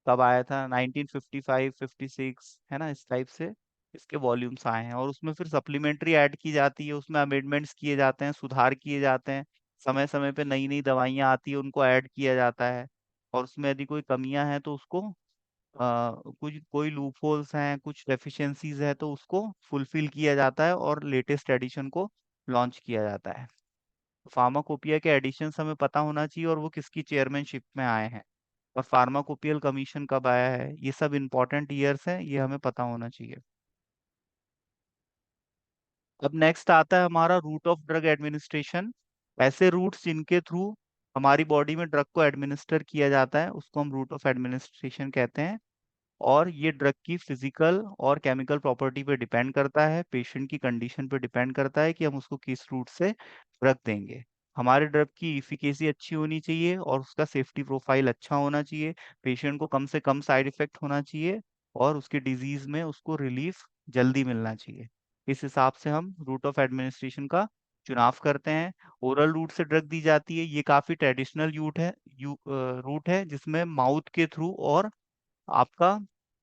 कब आया था, 1955, 56, है ना, इस टाइप से इसके वॉल्यूम्स आए हैं। और उसमें फिर सप्लीमेंट्री ऐड की जाती है, उसमें अमेंडमेंट्स किए जाते हैं, सुधार किए जाते हैं, समय समय पे नई नई दवाइयाँ आती है उनको ऐड किया जाता है। और उसमें यदि कोई कमियां हैं तो उसको कुछ कोई लूप होल्स हैं, कुछ डेफिशिएंसीज है तो उसको फुलफिल किया जाता है और लेटेस्ट एडिशन को लॉन्च किया जाता है। फार्माकोपिया के एडिशंस हमें पता होना चाहिए और वो किसकी चेयरमैनशिप में आए हैं, और फार्माकोपियल कमीशन कब आया है, ये सब इंपॉर्टेंट ईयर्स हैं, ये हमें पता होना चाहिए। अब नेक्स्ट आता है हमारा रूट ऑफ ड्रग एडमिनिस्ट्रेशन। ऐसे रूट्स जिनके थ्रू हमारी बॉडी में ड्रग को एडमिनिस्टर किया जाता है उसको हम रूट ऑफ एडमिनिस्ट्रेशन कहते हैं। और ये ड्रग की फिजिकल और केमिकल प्रॉपर्टी पे डिपेंड करता है, पेशेंट की कंडीशन पे डिपेंड करता है कि हम उसको किस रूट से ड्रग देंगे। हमारे ड्रग की इफिकेसी अच्छी होनी चाहिए और उसका सेफ्टी प्रोफाइल अच्छा होना चाहिए। पेशेंट को कम से कम साइड इफेक्ट होना चाहिए और उसकी डिजीज में उसको रिलीफ जल्दी मिलना चाहिए। इस हिसाब से हम रूट ऑफ एडमिनिस्ट्रेशन का चुनाव करते हैं। ओरल रूट से ड्रग दी जाती है, ये काफी ट्रेडिशनल रूट है जिसमें माउथ के थ्रू और आपका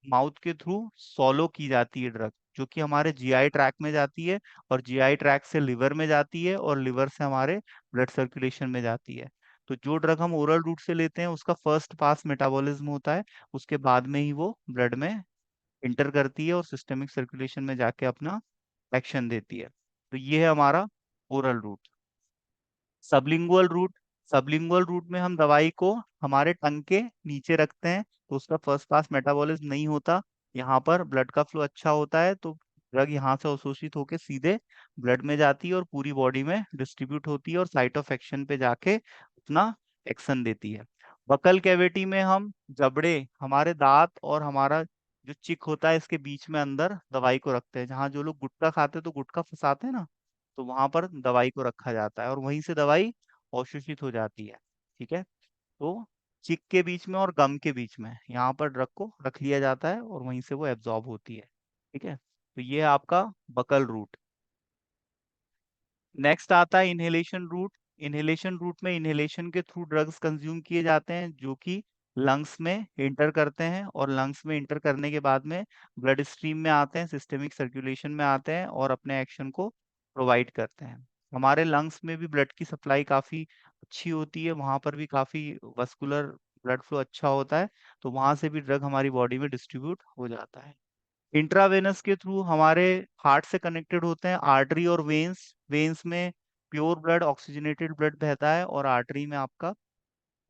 माउथ के थ्रू सॉलो की जाती है ड्रग, जो कि हमारे जीआई ट्रैक में जाती है और जीआई ट्रैक से लिवर में जाती है और लिवर से हमारे ब्लड सर्कुलेशन में जाती है। तो जो ड्रग हम ओरल रूट से लेते हैं उसका फर्स्ट पास मेटाबॉलिज्म होता है, उसके बाद में ही वो ब्लड में इंटर करती है और सिस्टमिक सर्कुलेशन में जाके अपना एक्शन देती है। तो ये है हमारा oral route. Sublingual route, sublingual route में हम दवाई को हमारे टंग के नीचे रखते हैं, तो उसका फर्स्ट पास मेटाबॉलिज्म नहीं होता। यहाँ पर ब्लड का फ्लो अच्छा होता है, तो ड्रग यहाँ से अवशोषित होकर सीधे ब्लड में जाती है और पूरी बॉडी में डिस्ट्रीब्यूट होती है और साइट ऑफ एक्शन पे जाके अपना एक्शन देती है। बकल कैविटी में हम जबड़े, हमारे दांत और हमारा जो चिक होता है इसके बीच में अंदर दवाई को रखते हैं। जहाँ जो लोग गुटखा खाते हैं तो गुटखा फंसाते हैं ना, तो वहां पर दवाई को रखा जाता है और वहीं से दवाई अवशोषित हो जाती है। ठीक है, तो चिक के बीच में और गम के बीच में यहाँ पर ड्रग को रख लिया जाता है और वहीं से वो एब्जॉर्ब होती है। ठीक है, तो ये है आपका बकल रूट। नेक्स्ट आता है इनहेलेशन रूट। इनहेलेशन रूट में इनहेलेशन के थ्रू ड्रग्स कंज्यूम किए जाते हैं जो कि लंग्स में इंटर करते हैं और लंग्स में इंटर करने के बाद में ब्लड स्ट्रीम में आते हैं, सिस्टमिक सर्कुलेशन में आते हैं और अपने एक्शन को प्रोवाइड करते हैं। हमारे लंग्स में भी ब्लड की सप्लाई काफ़ी अच्छी होती है, वहाँ पर भी काफ़ी वस्कुलर ब्लड फ्लो अच्छा होता है, तो वहाँ से भी ड्रग हमारी बॉडी में डिस्ट्रीब्यूट हो जाता है। इंट्रावेनस के थ्रू हमारे हार्ट से कनेक्टेड होते हैं आर्टरी और वेन्स। वेन्स में प्योर ब्लड ऑक्सीजनेटेड ब्लड बहता है और आर्टरी में आपका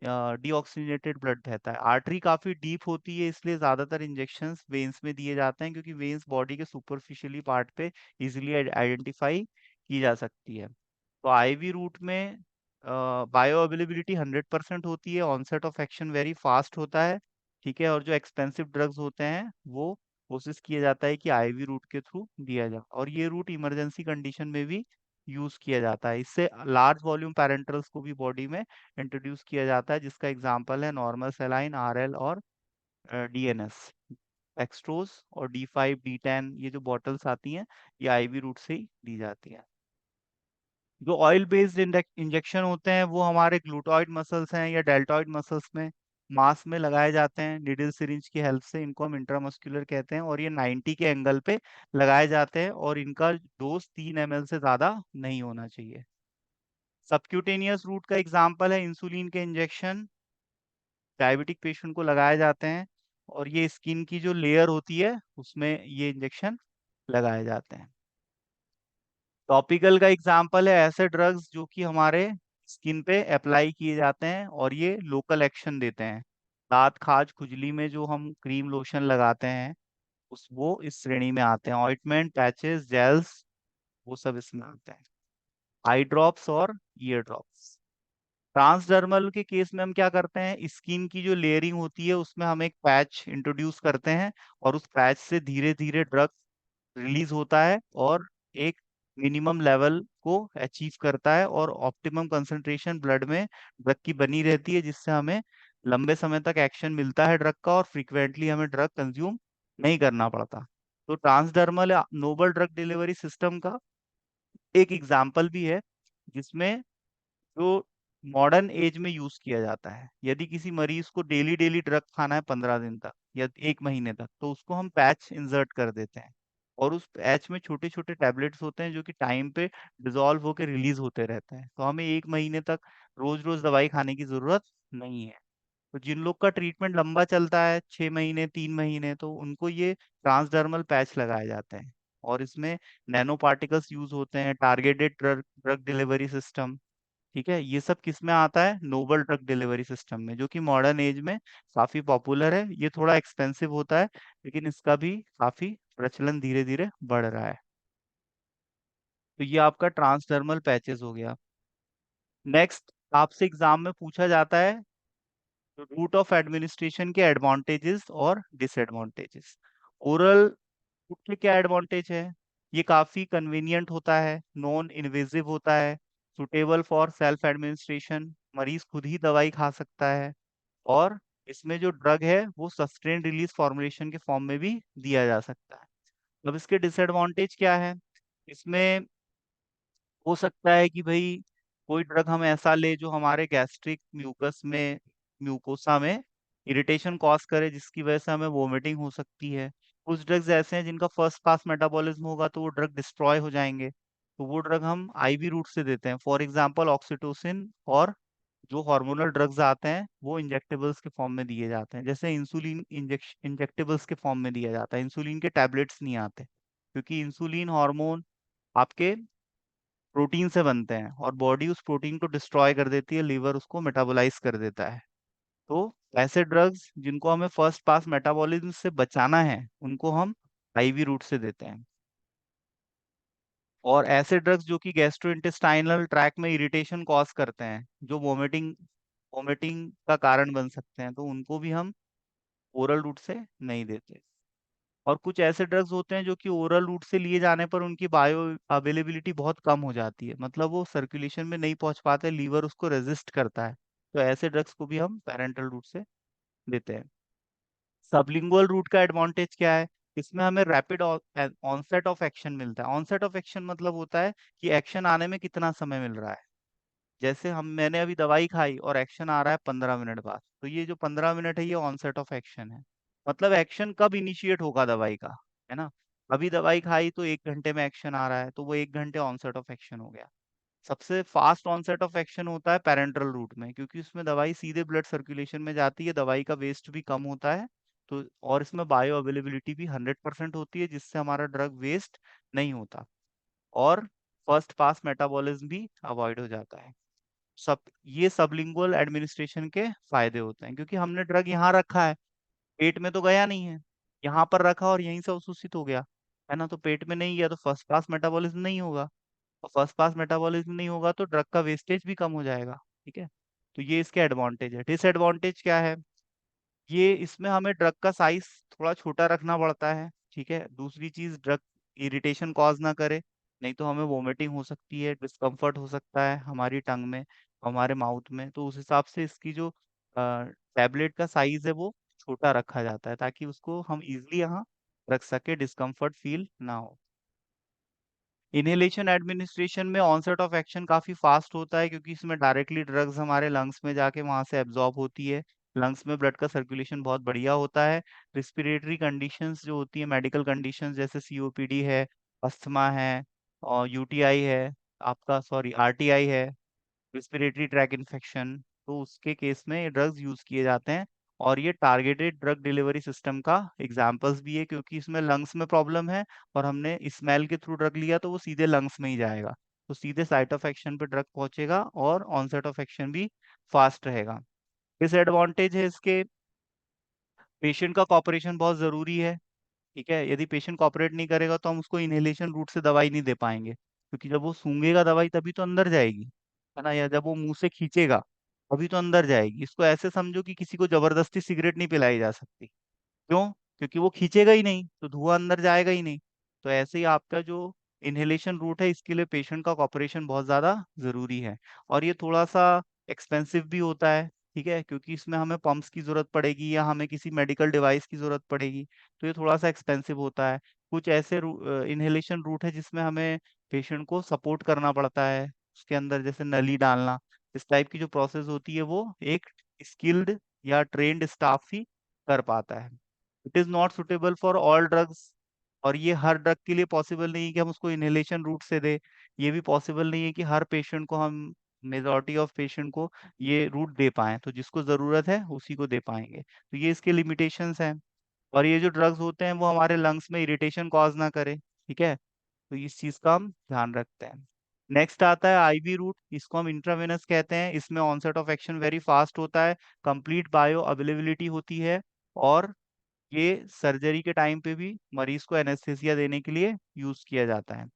डीऑक्सीजनेटेड ब्लड बहता है। आर्टरी काफी डीप होती है इसलिए ज्यादातर इंजेक्शंस वेन्स में दिए जाते हैं, क्योंकि वेन्स बॉडी के सुपरफिशियली पार्ट पे इजीली आइडेंटिफाई की जा सकती है। तो आईवी रूट में बायो अवेलेबिलिटी 100% होती है, onset of action very fast होता है। ठीक है, और जो एक्सपेंसिव ड्रग्स होते हैं वो कोशिश किया जाता है कि आईवी रूट के थ्रू दिया जाए, और ये रूट इमरजेंसी कंडीशन में भी यूज किया जाता है। इससे लार्ज वॉल्यूम पैरेंटल्स को भी बॉडी में इंट्रोड्यूस किया जाता है, जिसका एग्जांपल है नॉर्मल सेलाइन, आरएल और डीएनएस। एक्सट्रोज और D5 D10 ये जो बॉटल्स आती हैं ये आईवी रूट से ही दी जाती हैं। जो ऑयल बेस्ड इंजेक्शन होते हैं वो हमारे ग्लूटॉइड मसल्स हैं या डेल्टॉइड मसल्स में मास में लगाए जाते हैं निडल सिरिंज की हेल्प से। इनको हम इंट्रामस्कुलर कहते हैं और ये 90 के एंगल पे लगाए जाते हैं और इनका डोज 3 ml से ज्यादा नहीं होना चाहिए। सबक्यूटेनियस रूट का एग्जाम्पल है इंसुलिन के इंजेक्शन, डायबिटिक पेशेंट को लगाए जाते हैं और ये स्किन की जो लेयर होती है उसमें ये इंजेक्शन लगाए जाते हैं। टॉपिकल का एग्जाम्पल है ऐसे ड्रग्स जो कि हमारे स्किन पे अप्लाई किए जाते हैं और ये लोकल एक्शन देते हैं। दांत खाज खुजली में जो हम क्रीम लोशन लगाते हैं उस वो इस श्रेणी में आते हैं। ऑइंटमेंट, पैचेस, जेल्स, वो सब इसमें आते हैं। आई ड्रॉप्स और ईयर ड्रॉप्स। ट्रांसडर्मल के केस में हम क्या करते हैं, स्किन की जो लेयरिंग होती है उसमें हम एक पैच इंट्रोड्यूस करते हैं और उस पैच से धीरे धीरे ड्रग रिलीज होता है और एक मिनिमम लेवल को अचीव करता है और ऑप्टिमम कंसंट्रेशन ब्लड में ड्रग की बनी रहती है, जिससे हमें लंबे समय तक एक्शन मिलता है ड्रग का और फ्रीक्वेंटली हमें ड्रग कंज्यूम नहीं करना पड़ता। तो transdermal novel drug delivery system का एक एग्जाम्पल भी है जिसमें जो मॉडर्न एज में यूज किया जाता है। यदि किसी मरीज को डेली डेली ड्रग खाना है 15 दिन तक या 1 महीने तक, तो उसको हम पैच इंसर्ट कर देते हैं और उस पैच में छोटे छोटे टैबलेट्स होते हैं जो कि टाइम पे डिसॉल्व होकर रिलीज होते रहते हैं, तो हमें 1 महीने तक रोज रोज दवाई खाने की जरूरत नहीं है। तो जिन लोग का ट्रीटमेंट लंबा चलता है 6 महीने 3 महीने, तो उनको ये ट्रांसडर्मल पैच लगाए जाते हैं और इसमें नैनो पार्टिकल्स यूज होते हैं, targeted drug drug delivery system. ठीक है, ये सब किस में आता है, नोबल ड्रग डिलीवरी सिस्टम में, जो कि मॉडर्न एज में काफी पॉपुलर है। ये थोड़ा एक्सपेंसिव होता है लेकिन इसका भी काफी प्रचलन धीरे धीरे बढ़ रहा है। तो ये आपका ट्रांसडर्मल पैचेस हो गया। नेक्स्ट, आपसे एग्जाम में पूछा जाता है रूट ऑफ एडमिनिस्ट्रेशन के एडवांटेजेस और डिसएडवांटेजेस। ओरल रूट के क्या एडवांटेज है? ये काफी कन्वीनियंट होता है, नॉन इन्वेजिव होता है, सुटेबल फॉर सेल्फ एडमिनिस्ट्रेशन, मरीज खुद ही दवाई खा सकता है, और इसमें जो ड्रग है वो सस्टेन रिलीज फॉर्मुलेशन के फॉर्म में भी दिया जा सकता है। अब इसके डिसएडवांटेज क्या है? इसमें हो सकता है कि भाई कोई ड्रग हम ऐसा ले जो हमारे गैस्ट्रिक म्यूकस में, म्यूकोसा में इरिटेशन कॉज करे, जिसकी वजह से हमें वोमिटिंग हो सकती है। कुछ ड्रग्स ऐसे हैं जिनका फर्स्ट पास मेटाबॉलिज्म होगा तो वो ड्रग डिस्ट्रॉय हो जाएंगे, तो वो ड्रग हम आईवी रूट से देते हैं। फॉर एग्जांपल ऑक्सीटोसिन, और जो हार्मोनल ड्रग्स आते हैं वो इंजेक्टेबल्स के फॉर्म में दिए जाते हैं, जैसे इंसुलिन इंजेक्टेबल्स के फॉर्म में दिया जाता है, इंसुलिन के टैबलेट्स नहीं आते, क्योंकि इंसुलिन हार्मोन आपके प्रोटीन से बनते हैं और बॉडी उस प्रोटीन को डिस्ट्रॉय कर देती है, लीवर उसको मेटाबोलाइज कर देता है। तो ऐसे ड्रग्स जिनको हमें फर्स्ट पास मेटाबॉलिज्म से बचाना है उनको हम आईवी रूट से देते हैं। और ऐसे ड्रग्स जो कि गैस्ट्रोइंटेस्टाइनल ट्रैक में इरिटेशन कॉज करते हैं, जो वोमिटिंग वोमिटिंग का कारण बन सकते हैं, तो उनको भी हम ओरल रूट से नहीं देते। और कुछ ऐसे ड्रग्स होते हैं जो कि ओरल रूट से लिए जाने पर उनकी बायो अवेलेबिलिटी बहुत कम हो जाती है, मतलब वो सर्कुलेशन में नहीं पहुंच पाते, लीवर उसको रेजिस्ट करता है, तो ऐसे ड्रग्स को भी हम पैरेंटल रूट से देते हैं। सबलिंगुअल रूट का एडवांटेज क्या है? इसमें हमें रैपिड ऑनसेट ऑफ एक्शन मिलता है। ऑनसेट ऑफ एक्शन मतलब होता है कि एक्शन आने में कितना समय मिल रहा है। जैसे मैंने अभी दवाई खाई और एक्शन आ रहा है 15 मिनट बाद, तो ये जो 15 मिनट है ये ऑनसेट ऑफ एक्शन है। मतलब एक्शन कब इनिशिएट होगा दवाई का, है ना? अभी दवाई खाई तो 1 घंटे में एक्शन आ रहा है, तो वो 1 घंटे ऑनसेट ऑफ एक्शन हो गया। सबसे फास्ट ऑनसेट ऑफ एक्शन होता है पैरेंटल रूट में, क्योंकि उसमें दवाई सीधे ब्लड सर्कुलेशन में जाती है, दवाई का वेस्ट भी कम होता है, तो और इसमें बायो अवेलेबिलिटी भी 100% होती है, जिससे हमारा ड्रग वेस्ट नहीं होता, और फर्स्ट पास मेटाबॉलिज्म भी अवॉइड हो जाता है। सब ये सबलिंगुअल एडमिनिस्ट्रेशन के फायदे होते हैं, क्योंकि हमने ड्रग यहाँ रखा है, पेट में तो गया नहीं है, यहाँ पर रखा और यहीं से अवशोषित हो गया, है ना? तो पेट में नहीं गया तो फर्स्ट पास मेटाबॉलिज्म नहीं होगा, और फर्स्ट पास मेटाबॉलिज्म नहीं होगा तो ड्रग का वेस्टेज भी कम हो जाएगा। ठीक है, तो ये इसके एडवांटेज है। डिसएडवांटेज क्या है? ये इसमें हमें ड्रग का साइज थोड़ा छोटा रखना पड़ता है। ठीक है, दूसरी चीज, ड्रग इरिटेशन कॉज ना करे, नहीं तो हमें वोमिटिंग हो सकती है, डिस्कम्फर्ट हो सकता है हमारी टंग में, हमारे माउथ में, तो उस हिसाब से इसकी जो टैबलेट का साइज है वो छोटा रखा जाता है, ताकि उसको हम इजिली यहाँ रख सके, डिस्कम्फर्ट फील ना हो। इनहेलेशन एडमिनिस्ट्रेशन में ऑनसेट ऑफ एक्शन काफी फास्ट होता है, क्योंकि इसमें डायरेक्टली ड्रग्स हमारे लंग्स में जाके वहां से एब्जॉर्ब होती है। लंग्स में ब्लड का सर्कुलेशन बहुत बढ़िया होता है। रिस्पिरेटरी कंडीशंस जो होती है, मेडिकल कंडीशंस जैसे सीओपीडी है, अस्थमा है, और यूटीआई है, आपका सॉरी आरटीआई है, रिस्पिरेटरी ट्रैक इन्फेक्शन, तो उसके केस में ये ड्रग्स यूज किए जाते हैं। और ये टारगेटेड ड्रग डिलीवरी सिस्टम का एग्जाम्पल्स भी है, क्योंकि इसमें लंग्स में प्रॉब्लम है और हमने स्मेल के थ्रू ड्रग लिया तो वो सीधे लंग्स में ही जाएगा, तो सीधे साइट ऑफ एक्शन पे ड्रग पहुंचेगा और ऑनसेट ऑफ एक्शन भी फास्ट रहेगा। डिसएडवांटेज है इसके, पेशेंट का कॉपरेशन बहुत जरूरी है। ठीक है, यदि पेशेंट कॉपरेट नहीं करेगा तो हम उसको इनहेलेशन रूट से दवाई नहीं दे पाएंगे, क्योंकि जब वो सूंघेगा दवाई तभी तो अंदर जाएगी, है ना? या जब वो मुंह से खींचेगा अभी तो अंदर जाएगी। इसको ऐसे समझो कि किसी को जबरदस्ती सिगरेट नहीं पिलाई जा सकती। क्यों? क्योंकि वो खींचेगा ही नहीं तो धुआं अंदर जाएगा ही नहीं। तो ऐसे ही आपका जो इनहेलेशन रूट है इसके लिए पेशेंट का कॉपरेशन बहुत ज्यादा जरूरी है। और ये थोड़ा सा एक्सपेंसिव भी होता है, ठीक है, क्योंकि इसमें हमें पंप्स की जरूरत पड़ेगी या हमें किसी मेडिकल डिवाइस की जरूरत पड़ेगी, तो ये थोड़ा सा एक्सपेंसिव होता है। कुछ ऐसे इनहेलेशन रूट है जिसमें हमें पेशेंट को सपोर्ट करना पड़ता है, उसके अंदर जैसे नली डालना, इस टाइप की जो प्रोसेस होती है वो एक स्किल्ड या ट्रेन्ड स्टाफ ही कर पाता है। It is not suitable for all drugs, और ये हर ड्रग के लिए पॉसिबल नहीं है कि हम उसको इनहेलेशन रूट से दे। ये भी पॉसिबल नहीं है कि हर पेशेंट को हम, मेजॉरिटी ऑफ पेशेंट को ये रूट दे पाएं, तो जिसको जरूरत है उसी को दे पाएंगे, तो ये इसके लिमिटेशंस हैं। और ये जो ड्रग्स होते हैं वो हमारे लंग्स में इरिटेशन कॉज ना करे। ठीक है, तो इस चीज का हम ध्यान रखते हैं। नेक्स्ट आता है आईवी रूट, इसको हम इंट्रावेनस कहते हैं। इसमें onset of action very fast होता है, कंप्लीट बायो अवेलेबिलिटी होती है, और ये सर्जरी के टाइम पे भी मरीज को एनेस्थेसिया देने के लिए यूज किया जाता है।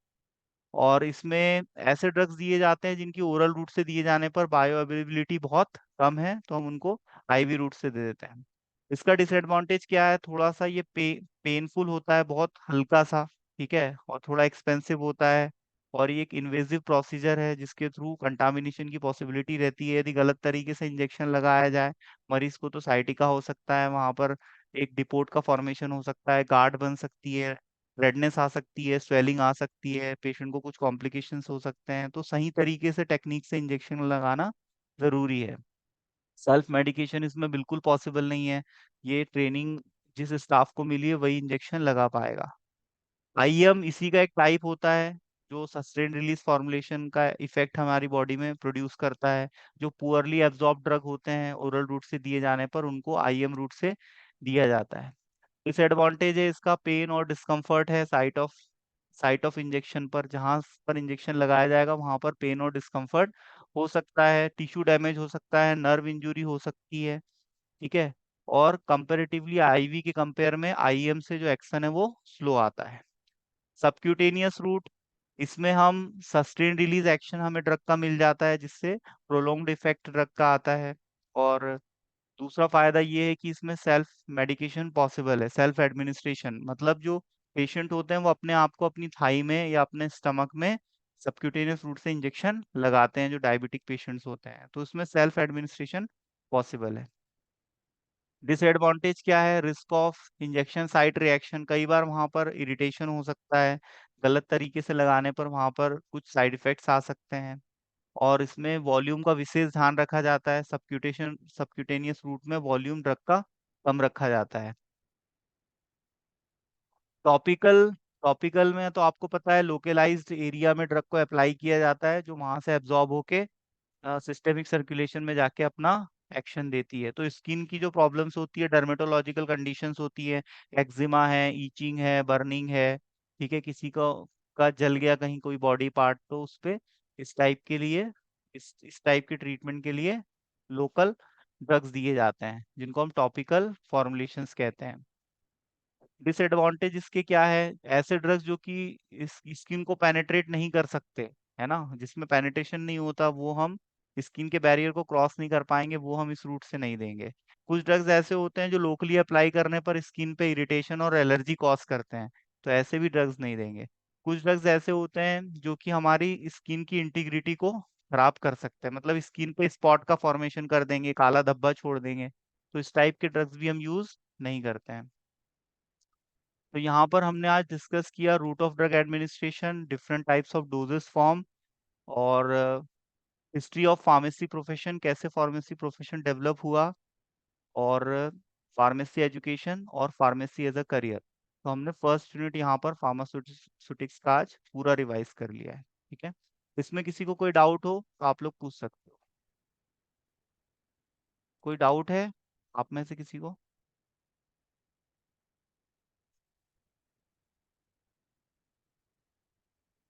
और इसमें ऐसे ड्रग्स दिए जाते हैं जिनकी ओरल रूट से दिए जाने पर बायो अवेलेबिलिटी बहुत कम है, तो हम उनको आईवी रूट से दे देते हैं। इसका डिसएडवांटेज क्या है, थोड़ा सा ये पेनफुल होता है, बहुत हल्का सा, ठीक है, और थोड़ा एक्सपेंसिव होता है। और ये एक इन्वेजिव प्रोसीजर है जिसके थ्रू कंटामिनेशन की पॉसिबिलिटी रहती है। यदि गलत तरीके से इंजेक्शन लगाया जाए मरीज को, तो साइटिका हो सकता है, वहां पर एक डिपोट का फॉर्मेशन हो सकता है, गार्ड बन सकती है, रेडनेस आ सकती है, स्वेलिंग आ सकती है, पेशेंट को कुछ कॉम्प्लिकेशंस हो सकते हैं। तो सही तरीके से टेक्निक से इंजेक्शन लगाना जरूरी है। सेल्फ मेडिकेशन इसमें बिल्कुल पॉसिबल नहीं है। ये ट्रेनिंग जिस स्टाफ को मिली है वही इंजेक्शन लगा पाएगा। आईएम इसी का एक टाइप होता है जो सस्टेन रिलीज फॉर्मुलेशन का इफेक्ट हमारी बॉडी में प्रोड्यूस करता है। जो पुअरली एब्जॉर्ब ड्रग होते हैं ओरल रूट से दिए जाने पर, उनको आईएम रूट से दिया जाता है। डिसएडवांटेज है इसका पेन और डिस्कम्फर्ट है साइट ऑफ इंजेक्शन पर, जहां पर इंजेक्शन लगाया जाएगा वहां पर पेन और डिस्कम्फर्ट हो सकता है, टिश्यू डैमेज हो सकता है, नर्व इंजरी हो सकती है, ठीक है। और कंपेरेटिवली आईवी के कंपेयर में आईएम से जो एक्शन है वो स्लो आता है। सबक्यूटेनियस रूट, इसमें हम सस्टेन रिलीज एक्शन हमें ड्रग का मिल जाता है, जिससे प्रोलोंग्ड इफेक्ट ड्रग का आता है। और दूसरा फायदा ये है कि इसमें सेल्फ मेडिकेशन पॉसिबल है, सेल्फ एडमिनिस्ट्रेशन, मतलब जो पेशेंट होते हैं वो अपने आप को अपनी थाई में या अपने स्टमक में सबक्यूटेनियस रूट से इंजेक्शन लगाते हैं, जो डायबिटिक पेशेंट्स होते हैं, तो इसमें सेल्फ एडमिनिस्ट्रेशन पॉसिबल है। डिसएडवांटेज क्या है, risk of injection site reaction, कई बार वहां पर इरिटेशन हो सकता है, गलत तरीके से लगाने पर वहां पर कुछ साइड इफेक्ट्स आ सकते हैं। और इसमें वॉल्यूम का विशेष ध्यान रखा जाता है, सबक्यूटेनियस रूट में वॉल्यूम ड्रग का कम रखा जाता है। टॉपिकल टॉपिकल में तो आपको पता है लोकलाइज्ड एरिया में ड्रग को अप्लाई किया जाता है, जो वहां से एब्जॉर्ब होके सिस्टेमिक सर्कुलेशन में जाके अपना एक्शन देती है। तो स्किन की जो प्रॉब्लम्स होती है, डर्मेटोलॉजिकल कंडीशंस होती है, एक्जिमा है, ईचिंग है, बर्निंग है, ठीक है, किसी को का जल गया कहीं कोई बॉडी पार्ट, तो उस पे इस टाइप के लिए इस टाइप के ट्रीटमेंट के लिए लोकल ड्रग्स दिए जाते हैं, जिनको हम टॉपिकल फॉर्मुलेशंस कहते हैं। डिसएडवांटेज इसके क्या है, ऐसे ड्रग्स जो कि इस स्किन को पेनेट्रेट नहीं कर सकते, है ना, जिसमें पेनिट्रेशन नहीं होता, वो हम स्किन के बैरियर को क्रॉस नहीं कर पाएंगे, वो हम इस रूट से नहीं देंगे। कुछ ड्रग्स ऐसे होते हैं जो लोकली अप्लाई करने पर स्किन पे इरिटेशन और एलर्जी कॉज करते हैं, तो ऐसे भी ड्रग्स नहीं देंगे। कुछ ड्रग्स ऐसे होते हैं जो कि हमारी स्किन की इंटीग्रिटी को खराब कर सकते हैं, मतलब स्किन पे स्पॉट का फॉर्मेशन कर देंगे, काला धब्बा छोड़ देंगे, तो इस टाइप के ड्रग्स भी हम यूज नहीं करते हैं। तो यहाँ पर हमने आज डिस्कस किया route of drug administration, different types of doses form, और हिस्ट्री ऑफ फार्मेसी प्रोफेशन, कैसे फार्मेसी प्रोफेशन डेवलप हुआ, और फार्मेसी एजुकेशन और फार्मेसी एज अ करियर। तो हमने फर्स्ट यूनिट यहाँ पर फार्मास्यूटिक्स का आज पूरा रिवाइज कर लिया है, ठीक है। इसमें किसी को कोई डाउट हो तो आप लोग पूछ सकते हो। कोई डाउट है आप में से किसी को?